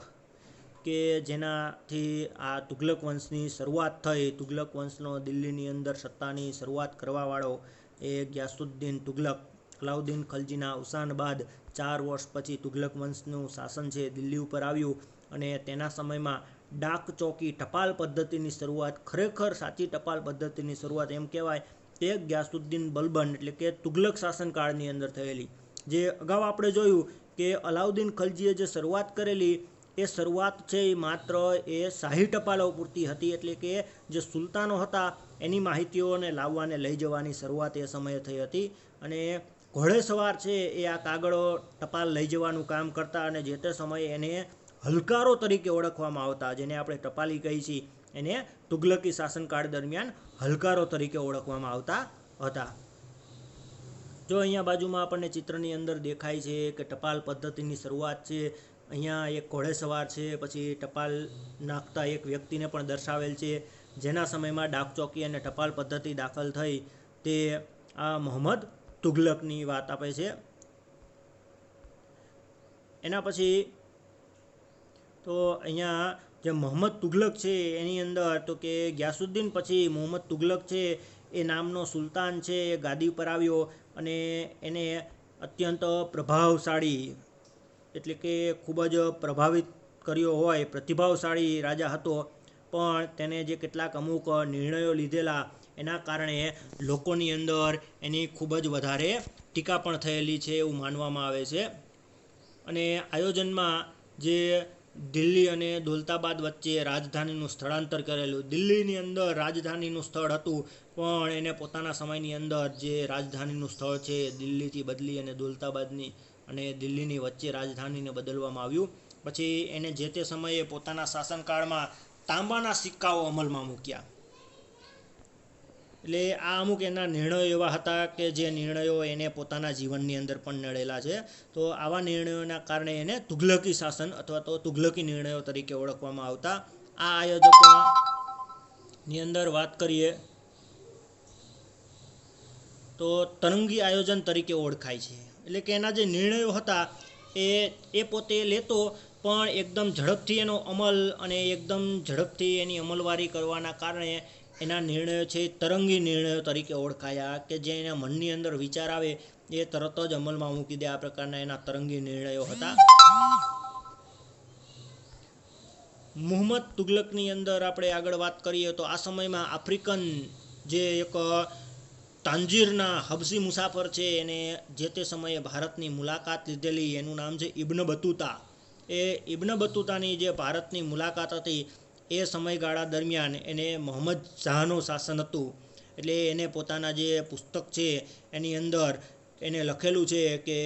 કે જેનાથી આ તુગલક વંશની શરૂઆત થઈ, તુગલક વંશનો દિલ્હીની અંદર સત્તાની શરૂઆત કરવાવાળો એ ગ્યાસુદ્દીન તુગલક. અલાઉદ્દીન ખલજીના અવસાન બાદ 4 વર્ષ પછી તુગલક વંશનું શાસન છે દિલ્હી ઉપર આવ્યું અને તેના સમયમાં ડાક ચોકી ટપાલ પદ્ધતિની શરૂઆત, ખરેખર સાચી ટપાલ પદ્ધતિની શરૂઆત એમ કહેવાય તે ગ્યાસુદ્દીન બલબન એટલે કે તુગલક શાસનકાળની અંદર થયેલી. જે અગાઉ આપણે જોયું કે અલાઉદ્દીન ખલજીએ જે શરૂઆત કરેલી એ શરૂઆત છે એ માત્ર એ શાહી ટપાલો પૂરતી હતી, એટલે કે જે સુલતાનો હતા એની માહિતીઓને લાવવાને લઈ જવાની શરૂઆત એ સમયે થઈ હતી. અને ઘોડેસવાર છે એ આ કાગળો ટપાલ લઈ જવાનું કામ કરતા અને જે તે સમયે એને હલકારો તરીકે ઓળખવામાં આવતા, જેને આપણે ટપાલી કહી છીએ એને તુગલકી શાસનકાળ દરમિયાન હલકારો તરીકે ઓળખવામાં આવતા હતા. જો અહીંયા બાજુમાં આપણને ચિત્રની અંદર દેખાય છે કે ટપાલ પદ્ધતિની શરૂઆત છે. અહીંયા એક ઘોડેસવાર છે, પછી ટપાલ નાખતા એક વ્યક્તિને પણ દર્શાવેલ છે. જેના સમયમાં ડાક ચોકી અને ટપાલ પદ્ધતિ દાખલ થઈ તે આ મોહમ્મદ તુગલકની વાત આપે છે. એના પછી તો અહીંયા જે મોહમ્મદ તુગલક છે એની અંદર તો કે ગ્યાસુદ્દીન પછી મોહમ્મદ તુગલક છે એ નામનો સુલતાન છે એ ગાદી પર આવ્યો અને એને અત્યંત પ્રભાવશાળી એટલે કે ખૂબ જ પ્રભાવિત કર્યો હોય, પ્રતિભાવશાળી રાજા હતો. પણ તેને જે કેટલાક અમુક નિર્ણયો લીધેલા એના કારણે લોકોની અંદર એની ખૂબ જ વધારે ટીકા પણ થયેલી છે એવું માનવામાં આવે છે. અને આયોજનમાં જે દિલ્હી અને દૌલતાબાદ વચ્ચે રાજધાનીનું સ્થળાંતર કરેલું. દિલ્હીની અંદર રાજધાનીનું સ્થળ હતું પણ એને પોતાના સમયની અંદર જે રાજધાનીનું સ્થળ છે દિલ્હીથી બદલી અને દૌલતાબાદની અને દિલ્હીની વચ્ચે રાજધાનીને બદલવામાં આવ્યું. પછી એને જે તે સમયે પોતાના શાસનકાળમાં તાંબાના સિક્કાઓ અમલમાં મૂક્યા. એટલે આ અમુક એના નિર્ણયો એવા હતા કે જે નિર્ણયો એને પોતાના જીવનની અંદર પણ નડેલા છે. તો આવા નિર્ણયોના કારણે એને તુગલકી શાસન અથવા તો તુગલકી નિર્ણયો તરીકે ઓળખવામાં આવતા. આ આયોજકોની અંદર વાત કરીએ તો તરંગી આયોજન તરીકે ઓળખાય છે. એટલે કે એના જે નિર્ણયો હતા એ પોતે લેતો પણ એકદમ ઝડપથી એનો અમલ અને એકદમ ઝડપથી એની અમલવારી કરવાના કારણે એના નિર્ણયો છે તરંગી નિર્ણયો તરીકે ઓળખાયા, કે જે એના મનની અંદર વિચાર આવે એ તરત જ અમલમાં મૂકી દે. આ પ્રકારના એના તરંગી નિર્ણયો હતા. મોહમ્મદ તુગલકની અંદર આપણે આગળ વાત કરીએ તો આ સમયમાં આફ્રિકન જે એક તાંજીરના હબસી મુસાફર છે એને જે તે સમયે ભારતની મુલાકાત લીધેલી, એનું નામ છે ઇબ્ન બતુતા. એ ઇબ્ન બતુતાની જે ભારતની મુલાકાત હતી એ સમયગાળા દરમિયાન એને મોહમ્મદ શાહનું શાસન હતું. એટલે એને પોતાના જે પુસ્તક છે એની અંદર એને લખેલું છે કે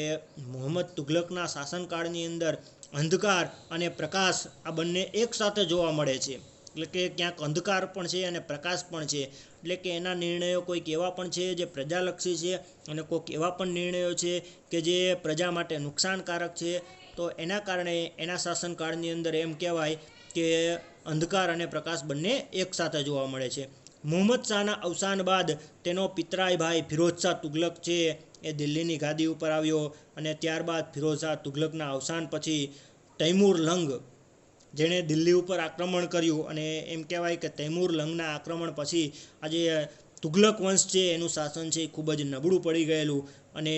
મોહમ્મદ તુગલકના શાસનકાળની અંદર અંધકાર અને પ્રકાશ આ બંને એકસાથે જોવા મળે છે. એટલે કે ક્યાંક અંધકાર પણ છે અને પ્રકાશ પણ છે. એટલે કે એના નિર્ણયો કોઈક એવા પણ છે જે પ્રજાલક્ષી છે અને કોઈક એવા પણ નિર્ણયો છે કે જે પ્રજા માટે નુકસાનકારક છે. તો એના કારણે એના શાસનકાળની અંદર એમ કહેવાય કે અંધકાર અને પ્રકાશ બંને એકસાથે જોવા મળે છે. મુહમ્મદ શાહના અવસાન બાદ તેનો પિતરાઈ ભાઈ ફિરોઝ શાહ તુગલક છે એ દિલ્હીની ગાદી ઉપર આવ્યો અને ત્યારબાદ ફિરોઝ શાહ તુગલકના અવસાન પછી તૈમૂર લંગ જેણે દિલ્હી ઉપર આક્રમણ કર્યું અને એમ કહેવાય કે તૈમૂર લંગના આક્રમણ પછી આજે તુગલક વંશ છે એનું શાસન છે ખૂબ જ નબળું પડી ગયેલું અને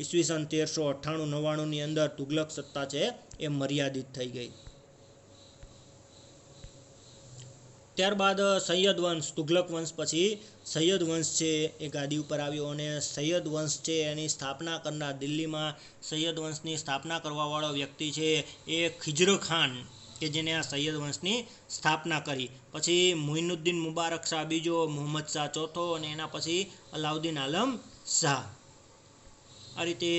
ઈસવીસન 1398-99ની અંદર તુગલક સત્તા છે એ મર્યાદિત થઈ ગઈ. ત્યારબાદ સૈયદ વંશ, તુગલક વંશ પછી સૈયદ વંશ છે એ ગાદી ઉપર આવ્યો અને સૈયદ વંશ છે એની સ્થાપના કરનાર, દિલ્હીમાં સૈયદ વંશની સ્થાપના કરવાવાળો વ્યક્તિ છે એ ખિજ્ર ખાન, કે જેને આ સૈયદ વંશની સ્થાપના કરી. પછી મોઇનુદ્દીન મુબારક શાહ બીજો, મુહમ્મદ શાહ ચોથો અને એના પછી અલાઉદ્દીન આલમ શાહ. આ રીતે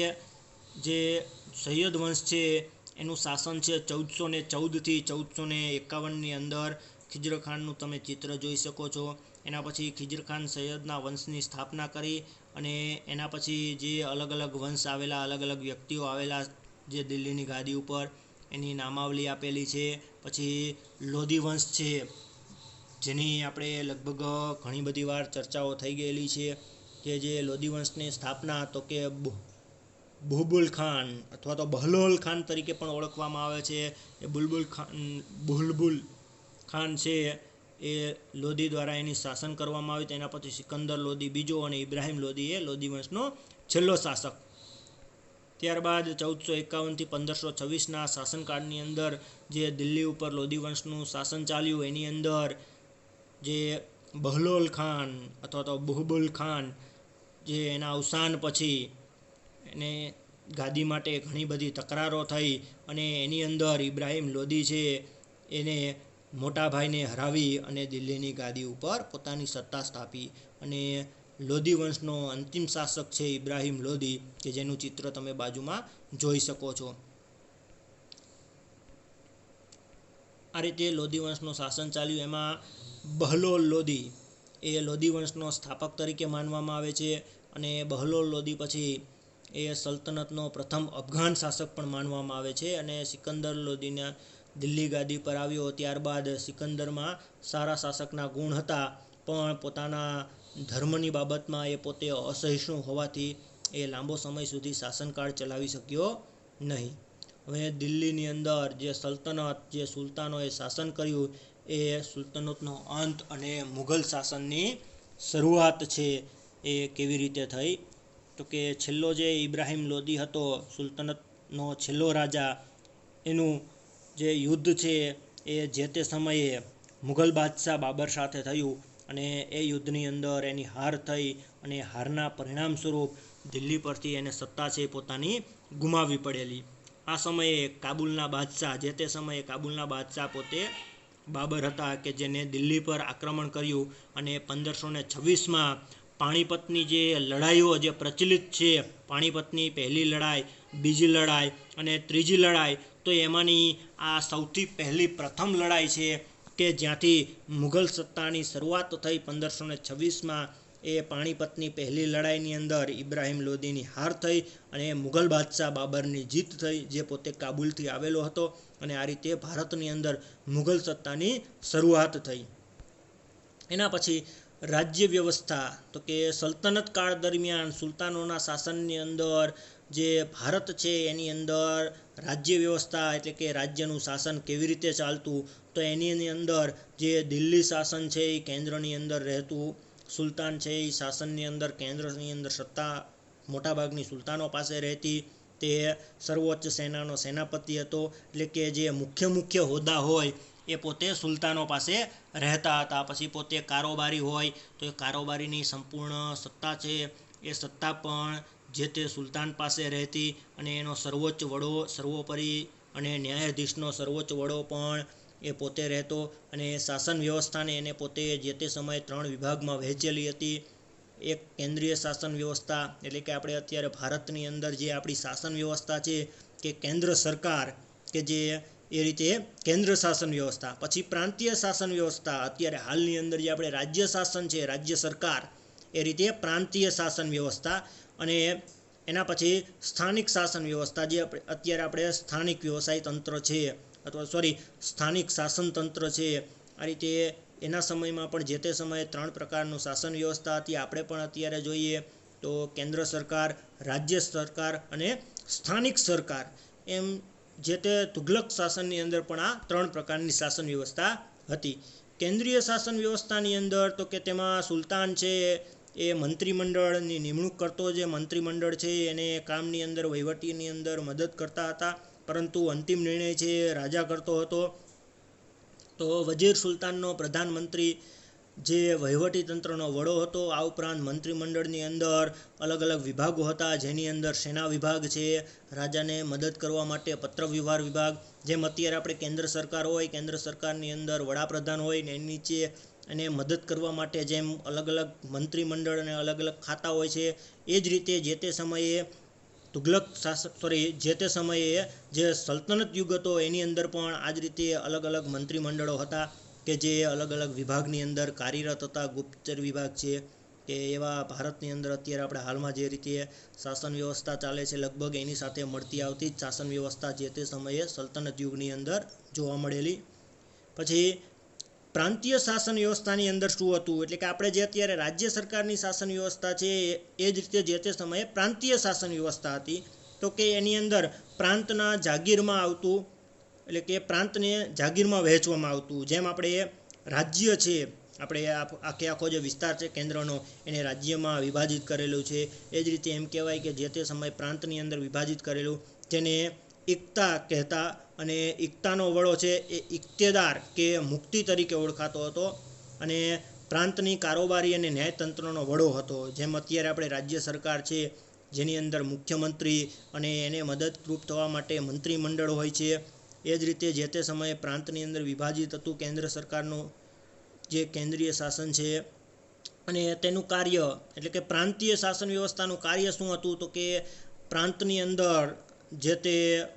જે સૈયદ વંશ છે એનું શાસન છે 1414થી 1451ની અંદર ખિજ્ર ખાનનું તમે ચિત્ર જોઈ શકો છો. એના પછી ખિજ્ર ખાન સૈયદના વંશની સ્થાપના કરી અને એના પછી જે અલગ અલગ વંશ આવેલા, અલગ અલગ વ્યક્તિઓ આવેલા જે દિલ્હીની ગાદી ઉપર, એની નામાવલી આપેલી છે. પછી લોધી વંશ છે, જેની આપણે લગભગ ઘણી બધી વાર ચર્ચાઓ થઈ ગયેલી છે કે જે લોધી વંશની સ્થાપના તો કે બુલબુલ ખાન અથવા તો બહલોલ ખાન તરીકે પણ ઓળખવામાં આવે છે. એ બુલબુલ ખાન છે એ લોધી દ્વારા એની શાસન કરવામાં આવ્યું. તેના પછી સિકંદર લોધી બીજો અને ઇબ્રાહિમ લોધી એ લોધી વંશનો છેલ્લો શાસક. ત્યારબાદ 1451થી 1526ના શાસનકાળની અંદર જે દિલ્હી ઉપર લોધી વંશનું શાસન ચાલ્યું, એની અંદર જે બહલોલ ખાન અથવા તો બુલબુલ ખાન, જે એના અવસાન પછી એને ગાદી માટે ઘણી બધી તકરારો થઈ અને એની અંદર ઇબ્રાહિમ લોધી છે એને મોટા ભાઈને હરાવી અને દિલ્હીની ગાદી ઉપર પોતાની સત્તા સ્થાપી. અને લોધી વંશનો અંતિમ શાસક છે ઇબ્રાહિમ લોધી, કે જેનું ચિત્ર તમે બાજુમાં જોઈ શકો છો. આ રીતે લોધી વંશનું શાસન ચાલ્યું. એમાં બહલોલ લોધી એ લોધી વંશનો સ્થાપક તરીકે માનવામાં આવે છે અને બહલોલ લોધી પછી એ સલ્તનતનો પ્રથમ અફઘાન શાસક પણ માનવામાં આવે છે. અને સિકંદર લોધીના દિલ્હી ગાદી પર આવ્યો. ત્યારબાદ સિકંદરમાં સારા શાસકના ગુણ હતા, પણ પોતાના ધર્મની બાબતમાં એ પોતે અસહિષ્ણુ હોવાથી એ લાંબો સમય સુધી શાસનકાળ ચલાવી શક્યો નહીં. હવે દિલ્હીની અંદર જે સલ્તનત, જે સુલતાનોએ શાસન કર્યું, એ સુલતનતનો અંત અને મુઘલ શાસનની શરૂઆત છે એ કેવી રીતે થઈ? તો કે છેલ્લો જે ઇબ્રાહિમ લોધી હતો, સુલતનતનો છેલ્લો રાજા, એનું જે યુદ્ધ છે એ જે તે સમયે મુઘલ બાદશાહ બાબર સાથે થયું અને એ યુદ્ધની અંદર એની હાર થઈ અને હારના પરિણામ સ્વરૂપ દિલ્હી પરથી એને સત્તા છે પોતાની ગુમાવવી પડેલી. આ સમયે કાબુલના બાદશાહ, જે તે સમયે કાબુલના બાદશાહ પોતે બાબર હતા, કે જેને દિલ્હી પર આક્રમણ કર્યું અને 1526માં પાણીપતની જે લડાઈઓ જે પ્રચલિત છે, પાણીપતની પહેલી લડાઈ, બીજી લડાઈ અને ત્રીજી લડાઈ, તો એમાંની આ સૌથી પહેલી પ્રથમ લડાઈ છે કે જ્યાંથી મુઘલ સત્તાની શરૂઆત થઈ 1526માં. એ પાણીપતની પહેલી લડાઈની અંદર ઇબ્રાહિમ લોધીની હાર થઈ અને મુઘલ બાદશાહ બાબરની જીત થઈ, જે પોતે કાબુલથી આવેલો હતો. અને આ રીતે ભારતની અંદર મુઘલ સત્તાની શરૂઆત થઈ. એના પછી રાજ્ય વ્યવસ્થા, તો કે સલ્તનત કાળ દરમિયાન સુલતાનોના શાસનની અંદર જે ભારત છે એની અંદર રાજ્ય વ્યવસ્થા એટલે કે રાજ્યનું શાસન કેવી રીતે ચાલતું, તો એની અંદર જે દિલ્હી શાસન છે એ કેન્દ્રની અંદર રહેતું. સુલતાન છે એ શાસનની અંદર કેન્દ્રની અંદર સત્તા મોટાભાગની સુલતાનો પાસે રહેતી. તે સર્વોચ્ચ સેનાનો સેનાપતિ હતો, એટલે કે જે મુખ્ય હોદ્દા હોય એ પોતે સુલતાનો પાસે રહેતા હતા. પછી પોતે કારોબારી હોય તો એ કારોબારીની સંપૂર્ણ સત્તા છે એ સત્તા પણ જે તે સુલતાન પાસે રહેતી. અને એનો સર્વોચ્ચ વડો, સર્વોપરી અને ન્યાયાધીશનો સર્વોચ્ચ વડો પણ એ પોતે રહેતો. અને શાસન વ્યવસ્થાને એને પોતે જે તે સમયે 3 વિભાગમાં વહેંચેલી હતી. એક કેન્દ્રીય શાસન વ્યવસ્થા, એટલે કે આપણે અત્યારે ભારતની અંદર જે આપણી શાસન વ્યવસ્થા છે કે કેન્દ્ર સરકાર, કે જે એ રીતે કેન્દ્ર શાસન વ્યવસ્થા. પછી પ્રાંતીય શાસન વ્યવસ્થા, અત્યારે હાલની અંદર જે આપણે રાજ્ય શાસન છે, રાજ્ય સરકાર, એ રીતે પ્રાંતીય શાસન વ્યવસ્થા. અને એના પછી સ્થાનિક શાસન વ્યવસ્થા, જે અત્યારે આપણે સ્થાનિક વ્યવસાય તંત્ર છે અથવા સ્થાનિક શાસન તંત્ર છે. આ રીતે એના સમયમાં પણ જે તે સમયે 3 પ્રકારનું શાસન વ્યવસ્થા હતી. આપણે પણ અત્યારે જોઈએ તો કેન્દ્ર સરકાર, રાજ્ય સરકાર અને સ્થાનિક સરકાર, એમ જે તે તુઘલક શાસનની અંદર પણ આ 3 પ્રકારની શાસન વ્યવસ્થા હતી. કેન્દ્રીય શાસન વ્યવસ્થાની અંદર તો કે તેમાં સુલતાન છે એ મંત્રીમંડળની નિમણૂક કરતો. જે મંત્રીમંડળ છે એને કામની અંદર, વહીવટીની અંદર મદદ કરતા હતા, પરંતુ અંતિમ નિર્ણય છે રાજા કરતો હતો. તો વજીર સુલતાનનો પ્રધાનમંત્રી જે વહીવટી તંત્રનો વડો હતો. આ ઉપરાંત મંત્રીમંડળની અંદર અલગ અલગ વિભાગો હતા, જેની અંદર સેના વિભાગ છે, રાજાને મદદ કરવા માટે પત્ર વ્યવહાર વિભાગ, જેમ અત્યારે આપણે કેન્દ્ર સરકાર હોય, કેન્દ્ર સરકારની અંદર વડાપ્રધાન હોય ને એની નીચે એને મદદ કરવા માટે જેમ અલગ અલગ મંત્રીમંડળ અને અલગ અલગ ખાતા હોય છે, એ જ રીતે જે તે સમયે જે તે સમયે જે સલ્તનત યુગ હતો એની અંદર પણ આ જ રીતે અલગ અલગ મંત્રીમંડળો હતા કે જે અલગ અલગ વિભાગની અંદર કાર્યરત હતા. ગુપ્તચર વિભાગ છે કે એવા ભારતની અંદર અત્યારે આપણે હાલમાં જે રીતે શાસન વ્યવસ્થા ચાલે છે લગભગ એની સાથે મળતી આવતી જ શાસન વ્યવસ્થા જે તે સમયે સલ્તનત યુગની અંદર જોવા મળેલી. પછી પ્રાંતીય શાસન વ્યવસ્થાની અંદર શું હતું એટલે કે આપણે જે અત્યારે રાજ્ય સરકારની શાસન વ્યવસ્થા છે એ જ રીતે જે તે સમયે પ્રાંતીય શાસન વ્યવસ્થા હતી. તો કે એની અંદર પ્રાંતના જાગીરમાં આવતું એટલે કે પ્રાંતને જાગીરમાં વહેંચવામાં આવતું. જેમ આપણે રાજ્ય છે આપણે આખો જે વિસ્તાર છે કેન્દ્રનો એને રાજ્યમાં વિભાજિત કરેલું છે એ જ રીતે એમ કહેવાય કે જે તે સમય પ્રાંતની અંદર વિભાજિત કરેલું જેને ઇક્તા કહેતા અને ઇક્તાનો વડો છે એ ઇક્તેદાર કે મુક્તિ તરીકે ઓળખાતો હતો અને પ્રાંતની કારોબારી અને ન્યાયતંત્રનો વડો હતો. જેમ અત્યારે આપણે રાજ્ય સરકાર છે જેની અંદર મુખ્યમંત્રી અને એને મદદરૂપ થવા માટે મંત્રીમંડળ હોય છે એ જ રીતે જે તે સમયે પ્રાંતની અંદર વિભાજિત હતું કેન્દ્ર સરકારનું જે કેન્દ્રીય શાસન છે અને તેનું કાર્ય એટલે કે પ્રાંતીય શાસન વ્યવસ્થાનું કાર્ય શું હતું તો કે પ્રાંતની અંદર જે તે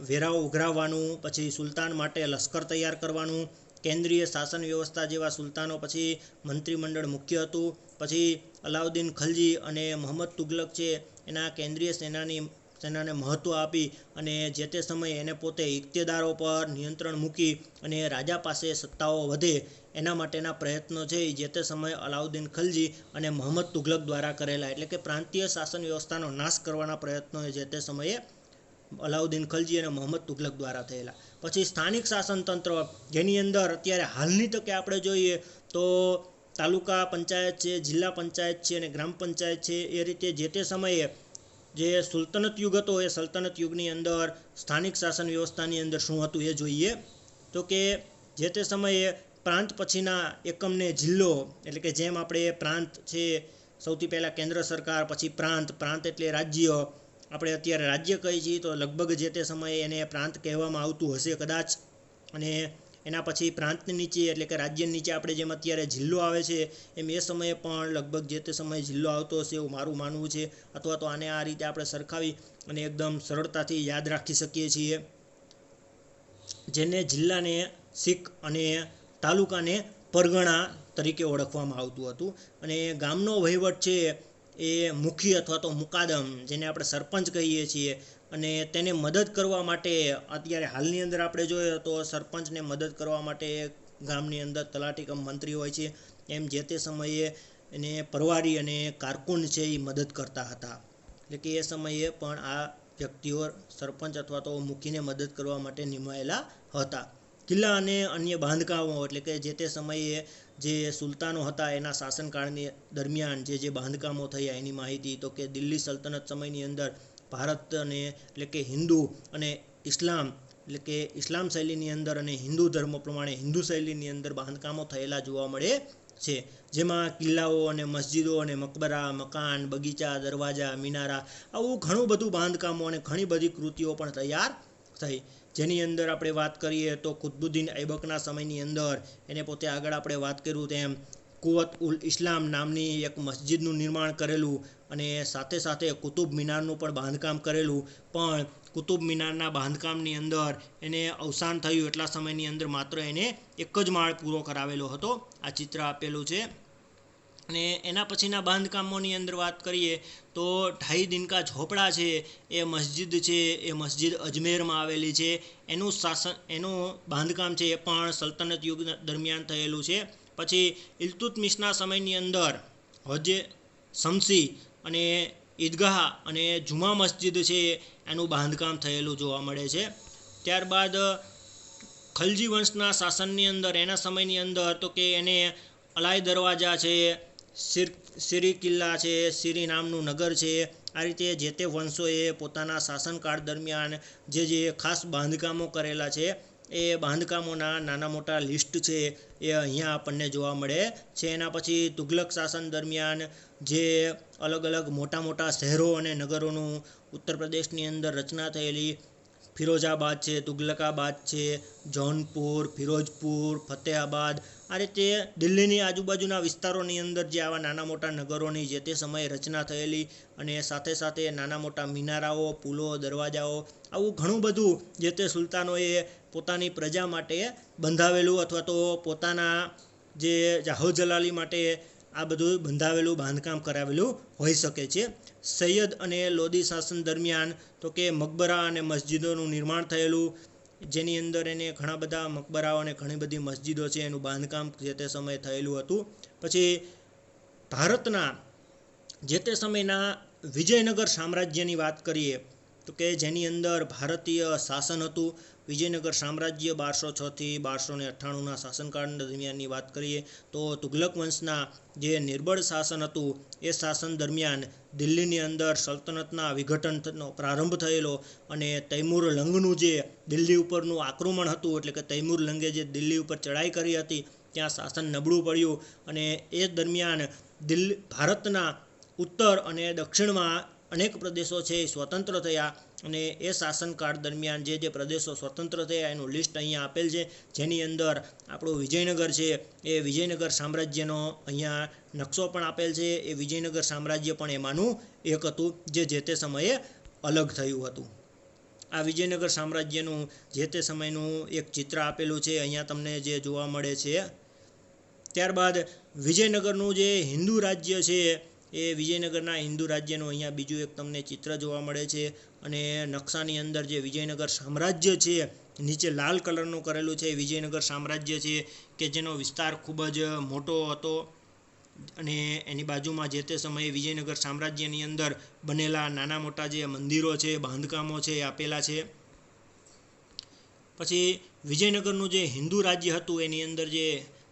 વેરાઓ ઉઘરાવવાનું, પછી સુલતાન માટે લશ્કર તૈયાર કરવાનું, કેન્દ્રીય શાસન વ્યવસ્થા જેવા સુલતાનો પછી મંત્રીમંડળ મુખ્ય હતું. પછી અલાઉદ્દીન ખલજી અને મોહમ્મદ તુગલક છે એના કેન્દ્રીય સેનાને મહત્ત્વ આપી અને જે તે સમયે એને પોતે ઇક્તેદારો પર નિયંત્રણ મૂકી અને રાજા પાસે સત્તાઓ વધે એના માટેના પ્રયત્નો છે જે તે સમયે અલાઉદ્દીન ખલજી અને મોહમ્મદ તુગલક દ્વારા કરેલા. એટલે કે પ્રાંતીય શાસન વ્યવસ્થાનો નાશ કરવાના પ્રયત્નો જે તે સમયે અલાઉદ્દીન ખલજી અને મોહમ્મદ તુગલક દ્વારા થયેલા. પછી સ્થાનિક શાસન તંત્ર જેની અંદર અત્યારે હાલની તકે આપણે જોઈએ તો તાલુકા પંચાયત છે, જિલ્લા પંચાયત છે અને ગ્રામ પંચાયત છે. એ રીતે જે તે સમયે જે સુલ્તનત યુગ હતો એ સલ્તનત યુગની અંદર સ્થાનિક શાસન વ્યવસ્થાની અંદર શું હતું એ જોઈએ તો કે જે તે સમયે પ્રાંત પછીના એકમને જિલ્લો એટલે કે જેમ આપણે પ્રાંત છે સૌથી પહેલાં કેન્દ્ર સરકાર, પછી પ્રાંત એટલે રાજ્ય. આપણે અત્યારે રાજ્ય કહીએ છીએ તો લગભગ જે તે સમયે એને પ્રાંત કહેવામાં આવતું હશે કદાચ. અને એના પછી પ્રાંતની નીચે એટલે કે રાજ્યની નીચે આપણે જેમ અત્યારે જિલ્લો આવે છે એમ એ સમયે પણ લગભગ જે તે સમયે જિલ્લો આવતો હશે એવું મારું માનવું છે. અથવા તો આને આ રીતે આપણે સરખાવી અને એકદમ સરળતાથી યાદ રાખી શકીએ છીએ. જેને જિલ્લાને સિક અને તાલુકાને પરગણા તરીકે ઓળખવામાં આવતું હતું. અને ગામનો વહીવટ છે એ મુખી અથવા તો મુકાદમ જેને આપણે સરપંચ કહીએ છીએ અને તેને મદદ કરવા માટે અત્યારે હાલની અંદર આપણે જોઈએ તો સરપંચને મદદ કરવા માટે ગામની અંદર તલાટી કમ મંત્રી હોય છે. એમ જે તે સમયે એને પરવારી અને કારકુન છે એ મદદ કરતા હતા. એટલે કે એ સમયે પણ આ વ્યક્તિઓ સરપંચ અથવા તો મુખીને મદદ કરવા માટે નિમાયેલા હતા. કિલ્લા અને અન્ય બાંધકામો એટલે કે જે તે સમયે જે સુલતાનો હતા એના શાસનકાળની દરમિયાન જે બાંધકામો થયા એની માહિતી તો કે દિલ્હી સલ્તનત સમયની અંદર ભારત અને એટલે કે હિન્દુ અને ઇસ્લામ એટલે કે ઇસ્લામ શૈલીની અંદર અને હિન્દુ ધર્મ પ્રમાણે હિન્દુ શૈલીની અંદર બાંધકામો થયેલા જોવા મળે છે. જેમાં કિલ્લાઓ અને મસ્જિદો અને મકબરા, મકાન, બગીચા, દરવાજા, મિનારા આવું ઘણું બધું બાંધકામો અને ઘણી બધી કૃતિઓ પણ તૈયાર થઈ. જેની અંદર આપણે વાત કરીએ તો કુતુબુદ્દીન ઐબકના સમયની અંદર એને પોતે આગળ આપણે વાત કર્યું તેમ કુવત ઉલ ઇસ્લામ નામની એક મસ્જિદનું નિર્માણ કરેલું અને સાથે સાથે કુતુબ મિનારનું પણ બાંધકામ કરેલું. પણ કુતુબ મિનારના બાંધકામની અંદર એને અવસાન થયું એટલા સમયની અંદર માત્ર એને એક જ માળ પૂરો કરાવેલો હતો. આ ચિત્ર આપેલું છે. અને એના પછીના બાંધકામોની અંદર વાત કરીએ તો ઢાઈ દિનકા ઝોપડા છે એ મસ્જિદ છે એ મસ્જિદ અજમેરમાં આવેલી છે. એનું બાંધકામ છે એ પણ સલ્તનત યુગ દરમિયાન થયેલું છે. પછી ઇલ્તુત્મિશના સમયની અંદર હજે શમસી અને ઈદગાહ અને જુમા મસ્જિદ છે એનું બાંધકામ થયેલું જોવા મળે છે. ત્યારબાદ ખલજી વંશના શાસનની અંદર એના સમયની અંદર તો કે એને અલાઈ દરવાજા છે, સિરી કિલ્લા છે, સિરી નામનું નગર છે. આ રીતે જે તે વંશોએ પોતાના શાસનકાળ દરમિયાન જે ખાસ બાંધકામો કરેલા છે એ બાંધકામોના નાના મોટા લિસ્ટ છે એ અહીંયા આપણને જોવા મળે છે. એના પછી તુગલક શાસન દરમિયાન જે અલગ અલગ મોટા મોટા શહેરો અને નગરોનું ઉત્તર પ્રદેશની અંદર રચના થયેલી ફિરોઝાબાદ છે, તુગલકાબાદ છે, જૌનપુર, ફિરોજપુર, ફતેહાબાદ આ રીતે દિલ્હીની આજુબાજુના વિસ્તારોની અંદર જે આવા નાના મોટા નગરોની જે તે સમયે રચના થયેલી, અને સાથે સાથે નાના મોટા મિનારાઓ, પુલો, દરવાજાઓ, આવું ઘણું બધું જે તે સુલતાનોએ પોતાની પ્રજા માટે બંધાવેલું, અથવા તો પોતાના જે જાહોજલાલી માટે આ બધું બંધાવેલું બાંધકામ કરાવેલું હોઈ શકે છે. સૈયદ અને લોધી શાસન દરમિયાન તો કે મકબરા અને મસ્જિદોનું નિર્માણ થયેલું, જેની અંદર એને ઘણા બધા મકબરાઓ અને ઘણી બધી મસ્જિદો છે એનું બાંધકામ જે તે સમયે થયેલું હતું. પછી ભારતના જે તે સમયના વિજયનગર સામ્રાજ્યની વાત કરીએ તો કે જેની અંદર ભારતીય શાસન હતું. વિજયનગર સામ્રાજ્ય 1206 થી 1298ના શાસનકાળ દરમિયાનની વાત કરીએ તો તુગલક વંશના જે નિર્બળ શાસન હતું એ શાસન દરમિયાન દિલ્હીની અંદર સલ્તનતના વિઘટનનો પ્રારંભ થયેલો, અને તૈમુર લંગનું જે દિલ્હી ઉપરનું આક્રમણ હતું, એટલે કે તૈમુર લંગે જે દિલ્હી ઉપર ચડાઈ કરી હતી ત્યાં શાસન નબળું પડ્યું, અને એ દરમિયાન ભારતના ઉત્તર અને દક્ષિણમાં અનેક પ્રદેશો છે એ સ્વતંત્ર થયા, અને એ શાસનકાળ દરમિયાન જે પ્રદેશો સ્વતંત્ર થયા એનું લિસ્ટ અહીંયા આપેલ છે, જેની અંદર આપણું વિજયનગર છે એ વિજયનગર સામ્રાજ્યનો અહીંયા નકશો પણ આપેલ છે. એ વિજયનગર સામ્રાજ્ય પણ એમાંનું એક હતું જે તે સમયે અલગ થયું હતું. આ વિજયનગર સામ્રાજ્યનું જે તે સમયનું એક ચિત્ર આપેલું છે અહીંયા તમને જે જોવા મળે છે. ત્યારબાદ વિજયનગરનું જે હિન્દુ રાજ્ય છે એ વિજયનગરના હિન્દુ રાજ્યનું અહીંયા બીજું એક તમને ચિત્ર જોવા મળે છે, અને નકશાની અંદર જે વિજયનગર સામ્રાજ્ય છે નીચે લાલ કલરનું કરેલું છે એ વિજયનગર સામ્રાજ્ય છે કે જેનો વિસ્તાર ખૂબ જ મોટો હતો, અને એની બાજુમાં જે તે સમયે વિજયનગર સામ્રાજ્યની અંદર બનેલા નાના મોટા જે મંદિરો છે, બાંધકામો છે એ આપેલા છે. પછી વિજયનગરનું જે હિન્દુ રાજ્ય હતું એની અંદર જે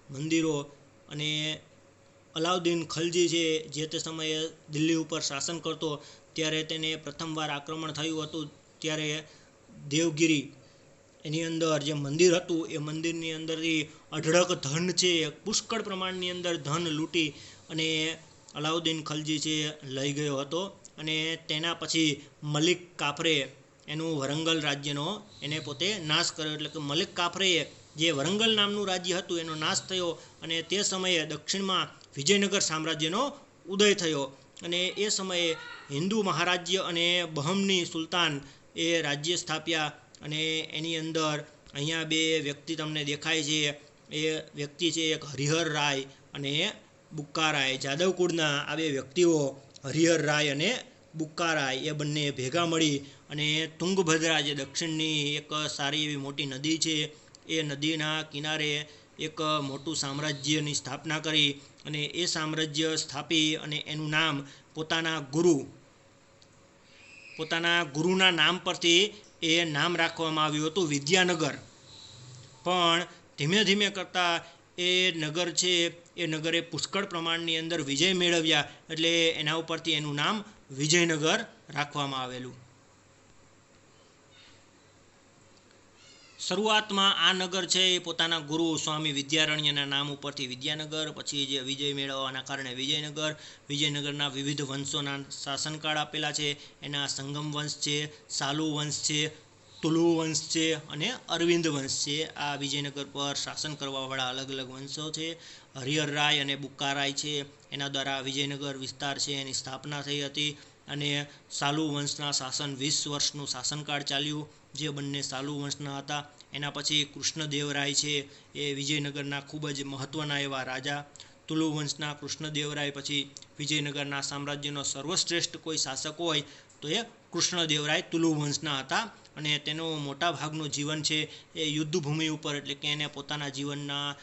મંદિરો, અને અલાઉદ્દીન ખલજી છે જે તે સમયે દિલ્હી ઉપર શાસન કરતો ત્યારે તેને પ્રથમવાર આક્રમણ થયું હતું, ત્યારે દેવગિરી એની અંદર જે મંદિર હતું એ મંદિરની અંદરથી અઢળક ધન છે, પુષ્કળ પ્રમાણની અંદર ધન લૂંટી અને અલાઉદ્દીન ખલજી છે લઈ ગયો હતો. અને તેના પછી મલિક કાફરે એનું વરંગલ રાજ્યનો એને પોતે નાશ કર્યો, એટલે કે મલિક કાફરેએ જે વરંગલ નામનું રાજ્ય હતું એનો નાશ થયો, અને તે સમયે દક્ષિણમાં વિજયનગર સામ્રાજ્યનો ઉદય થયો, અને એ સમયે હિન્દુ મહારાજ્ય અને બહમની સુલતાન એ રાજ્ય સ્થાપ્યા. અને એની અંદર અહીંયા બે વ્યક્તિ તમને દેખાય છે, એ વ્યક્તિ છે એક હરિહર રાય અને બુક્કા રાય. જાદવ કુળના આ બે વ્યક્તિઓ હરિહર રાય અને બુક્કા રાય એ બંને ભેગા મળી અને તુંગભદ્રા જે દક્ષિણની એક સારી એવી મોટી નદી છે એ નદીના કિનારે એક મોટું સામ્રાજ્યની સ્થાપના કરી, અને એ સામ્રાજ્ય સ્થાપી અને એનું નામ પોતાના ગુરુના નામ પરથી એ નામ રાખવામાં આવ્યું હતું વિદ્યાનગર. પણ ધીમે ધીમે કરતાં એ નગર છે એ નગરે પુષ્કળ પ્રમાણની અંદર વિજય મેળવ્યા, એટલે એના ઉપરથી એનું નામ વિજયનગર રાખવામાં આવેલું. શરૂઆતમાં આ નગર છે એ પોતાના ગુરુ સ્વામી વિદ્યારણ્યના નામ ઉપરથી વિદ્યાનગર, પછી જે વિજય મેળવવાના કારણે વિજયનગર. વિજયનગરના વિવિધ વંશોના શાસનકાળ આપેલા છે, એના સંગમ વંશ છે, સાલુ વંશ છે, તુલુ વંશ છે અને અરવિંદ વંશ છે. આ વિજયનગર પર શાસન કરવાવાળા અલગ અલગ વંશો છે. હરિહર રાય અને બુક્કા રાય છે એના દ્વારા વિજયનગર વિસ્તાર છે એની સ્થાપના થઈ હતી, અને સાલુ વંશના શાસન 20 વર્ષનું શાસનકાળ ચાલ્યું, જે બંને સાલુ વંશના હતા. એના પછી કૃષ્ણદેવરાય છે એ વિજયનગરના ખૂબ જ મહત્ત્વના એવા રાજા. તુલુ વંશના કૃષ્ણદેવરાય પછી વિજયનગરના સામ્રાજ્યનો સર્વશ્રેષ્ઠ કોઈ શાસક હોય તો એ કૃષ્ણદેવરાય તુલુ વંશના હતા, અને તેનું મોટા ભાગનું જીવન છે એ યુદ્ધભૂમિ ઉપર, એટલે કે એને પોતાના જીવનના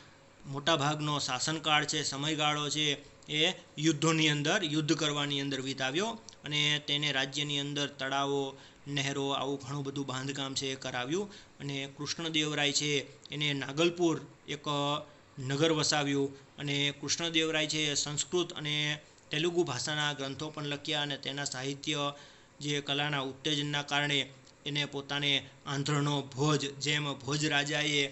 મોટા ભાગનો શાસનકાળ છે, સમયગાળો છે એ યુદ્ધોની અંદર યુદ્ધ કરવાની અંદર વિતાવ્યો, અને તેને રાજ્યની અંદર તળાવો, નહેરો, આવું ઘણું બધું બાંધકામ છે એ કરાવ્યું. અને કૃષ્ણદેવરાય છે એને નાગલપુર એક નગર વસાવ્યું, અને કૃષ્ણદેવરાય છે સંસ્કૃત અને તેલુગુ ભાષાના ગ્રંથો પણ લખ્યા, અને તેના સાહિત્ય જે કલાના ઉત્તેજનના કારણે એને પોતાને આંધ્રનો ભોજ, જેમ ભોજ રાજાએ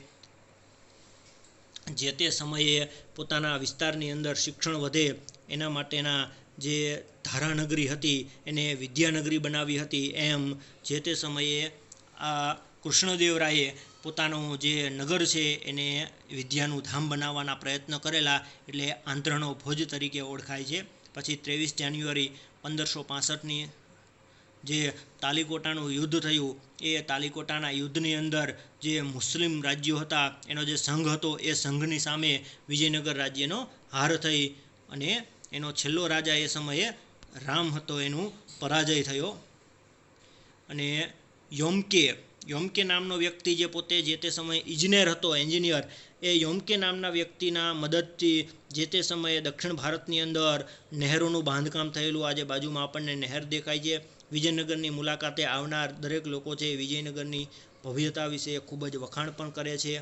જે તે સમયે પોતાના વિસ્તારની અંદર શિક્ષણ વધે એના માટેના જે ધારાનગરી હતી એને વિદ્યાનગરી બનાવી હતી, એમ જે તે સમયે આ કૃષ્ણદેવરાયે પોતાનું જે નગર છે એને વિદ્યાનું ધામ બનાવવાના પ્રયત્ન કરેલા, એટલે આંધ્રનો ભોજ તરીકે ઓળખાય છે. પછી 23 જાન્યુઆરી 1565ની જે તાલીકોટાનું યુદ્ધ થયું, એ તાલીકોટાના યુદ્ધની અંદર જે મુસ્લિમ રાજ્યો હતા એનો જે સંઘ હતો એ સંઘની સામે વિજયનગર રાજ્યનો હાર થઈ અને એનો છેલ્લો રાજા એ સમયે રામ હતો, એનું પરાજય થયો. અને યોમકે નામનો વ્યક્તિ જે પોતે જે તે સમયે ઇજનેર હતો, એન્જિનિયર, એ યોમકે નામના વ્યક્તિના મદદથી જે તે સમયે દક્ષિણ ભારતની અંદર નહેરોનું બાંધકામ થયેલું. આજે બાજુમાં આપણને નહેર દેખાય છે. વિજયનગરની મુલાકાતે આવનાર દરેક લોકો છે વિજયનગરની ભવ્યતા વિશે ખૂબ જ વખાણ પણ કરે છે.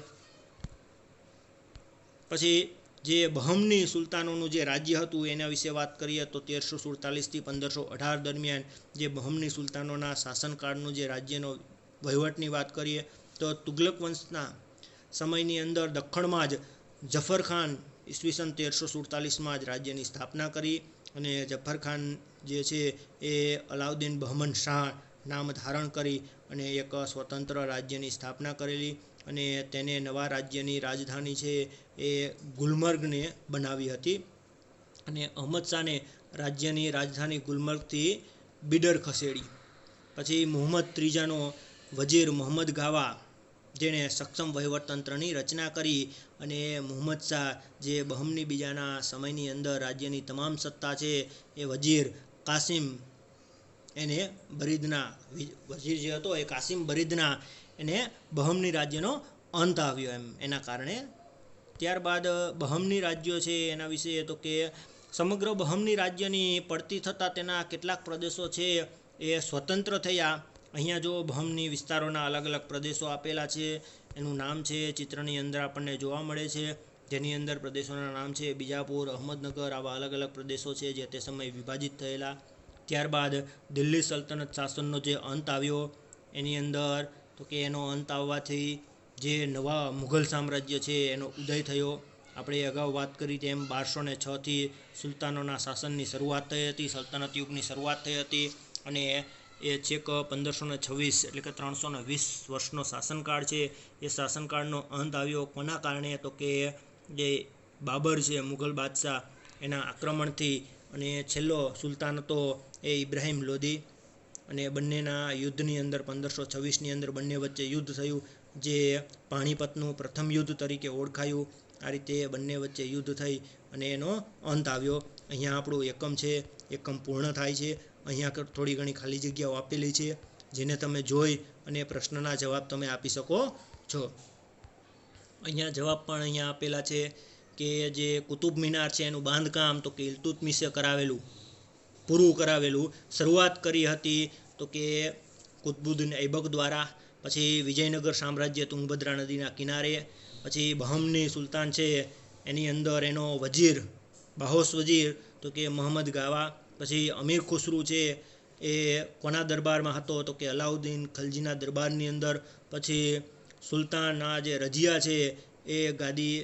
પછી જે બહમની સુલતાનોનું જે રાજ્ય હતું એના વિશે વાત કરીએ તો 1347થી 1518 દરમિયાન જે બહમની સુલતાનોના શાસનકાળનું જે રાજ્યનો વહીવટની વાત કરીએ તો તુગલક વંશના સમયની અંદર દખ્ખણમાં જ જફર ખાન ઈસવીસન 1347માં જ રાજ્યની સ્થાપના કરી. અને જફર ખાન જે છે એ અલાઉદ્દીન બહમન શાહ નામ ધારણ કરી અને એક સ્વતંત્ર રાજ્યની સ્થાપના કરેલી. અને તેને નવા રાજ્યની રાજધાની છે એ ગુલમર્ગને બનાવી હતી. અને અહમદ શાહને રાજ્યની રાજધાની ગુલમર્ગથી બીડર ખસેડી. પછી મુહમ્મદ ત્રીજાનો વજીર મોહમ્મદ ગાવા, જેણે સક્ષમ વહીવટતંત્રની રચના કરી. અને મુહમ્મદ શાહ જે બહમની બીજાના સમયની અંદર રાજ્યની તમામ સત્તા છે એ વજીર કાસિમ એને બરીદના વજીર જે હતો એ કાસિમ બરીદના એને બહમની રાજ્યનો અંત આવ્યો એના કારણે. ત્યારબાદ બહમની રાજ્યો છે એના વિશે તો કે સમગ્ર બહમની રાજ્યની પડતી થતાં તેના કેટલાક પ્રદેશો છે એ સ્વતંત્ર થયા. અહીંયા જો બહમની વિસ્તારોના અલગ અલગ પ્રદેશો આપેલા છે, એનું નામ છે ચિત્રની અંદર આપણને જોવા મળે છે, જેની અંદર પ્રદેશોના નામ છે બીજાપુર, અહમદનગર, આવા અલગ અલગ પ્રદેશો છે જે તે સમયે વિભાજિત થયેલા. ત્યારબાદ દિલ્હી સલ્તનત શાસનનો જે અંત આવ્યો એની અંદર તો કે એનો અંત આવવાથી જે નવા મુઘલ સામ્રાજ્ય છે એનો ઉદય થયો. આપણે અગાઉ વાત કરી તેમ 1206થી સુલતાનોના શાસનની શરૂઆત થઈ હતી, સલ્તનત યુગની શરૂઆત થઈ હતી. અને એ છેક 1526 એટલે કે 320 વર્ષનો શાસનકાળ છે. એ શાસનકાળનો અંત આવ્યો કોના કારણે તો કે જે બાબર છે મુઘલ બાદશાહ એના આક્રમણથી. અને છેલ્લો સુલતાન હતો એ ઇબ્રાહિમ લોધી. અને બંનેના યુદ્ધની અંદર 1526ની અંદર બંને વચ્ચે યુદ્ધ થયું, જે પાણીપતનું પ્રથમ યુદ્ધ તરીકે ઓળખાયું. આ રીતે બંને વચ્ચે યુદ્ધ થઈ અને એનો અંત આવ્યો. અહીંયા આપણું એકમ પૂર્ણ થાય છે. અહીંયા થોડી ઘણી ખાલી જગ્યાઓ આપેલી છે જેને તમે જોઈ અને પ્રશ્નના જવાબ તમે આપી શકો છો. અહીંયા જવાબ પણ અહીંયા આપેલા છે કે જે કુતુબ મિનાર છે એનું બાંધકામ તો કે ઇલ્તુત્મિશે પૂરું કરાવેલું. શરૂઆત કરી હતી તો કે કુતબુદ્દીન ઐબક દ્વારા. પછી વિજયનગર સામ્રાજ્ય તુંગભદ્રા નદીના કિનારે. પછી બહમની સુલતાન છે એની અંદર એનો વજીર બાહોશ વજીર તો કે મોહમ્મદ ગાવા. પછી અમીર ખુસરુ છે એ કોના દરબારમાં હતો તો કે અલાઉદ્દીન ખલજીના દરબારની અંદર. પછી સુલતાનના જે રજિયા છે એ ગાદી,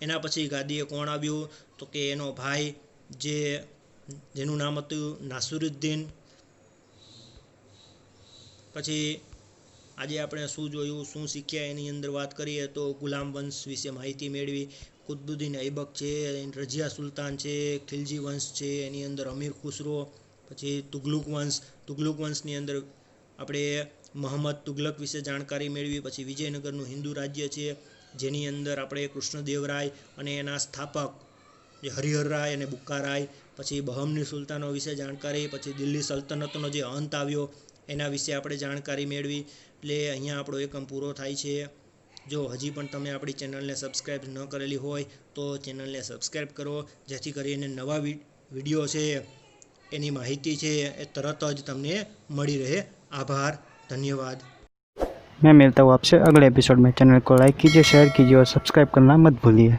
એના પછી ગાદીએ કોણ આવ્યું તો કે એનો ભાઈ જેનું નામ હતું નાસિરુદ્દીન. પછી આજે આપણે શું જોયું, શું શીખ્યા એની અંદર વાત કરીએ તો ગુલામ વંશ વિશે માહિતી મેળવી. કુતબુદ્દીન ઐબક છે, રજિયા સુલતાન છે, ખિલજી વંશ છે, એની અંદર અમીર ખુસરો. પછી તુગલુક વંશની અંદર આપણે મોહમ્મદ તુગલક વિશે જાણકારી મેળવી. પછી વિજયનગરનું હિન્દુ રાજ્ય છે જેની અંદર આપણે કૃષ્ણદેવરાય અને એના સ્થાપક જે હરિહરરાય અને બુક્કારાય. પછી બહમની સુલતાનો વિશે જાણકારી. પછી દિલ્હી સલ્તનતનો જે અંત આવ્યો એના વિશે આપણે જાણકારી મેળવી. એટલે અહીંયા આપણો એકમ પૂરો થાય છે. જો હજી પણ તમે આપણી ચેનલને સબસ્ક્રાઈબ ન કરેલી હોય તો ચેનલને સબસ્ક્રાઈબ કરો, જેથી કરીને નવા વિડીયો છે એની માહિતી છે એ તરત જ તમને મળી રહે. आभार, धन्यवाद। मैं मिलता हूँ आपसे अगले एपिसोड में। चैनल को लाइक कीजिए, शेयर कीजिए और सब्सक्राइब करना मत भूलिए।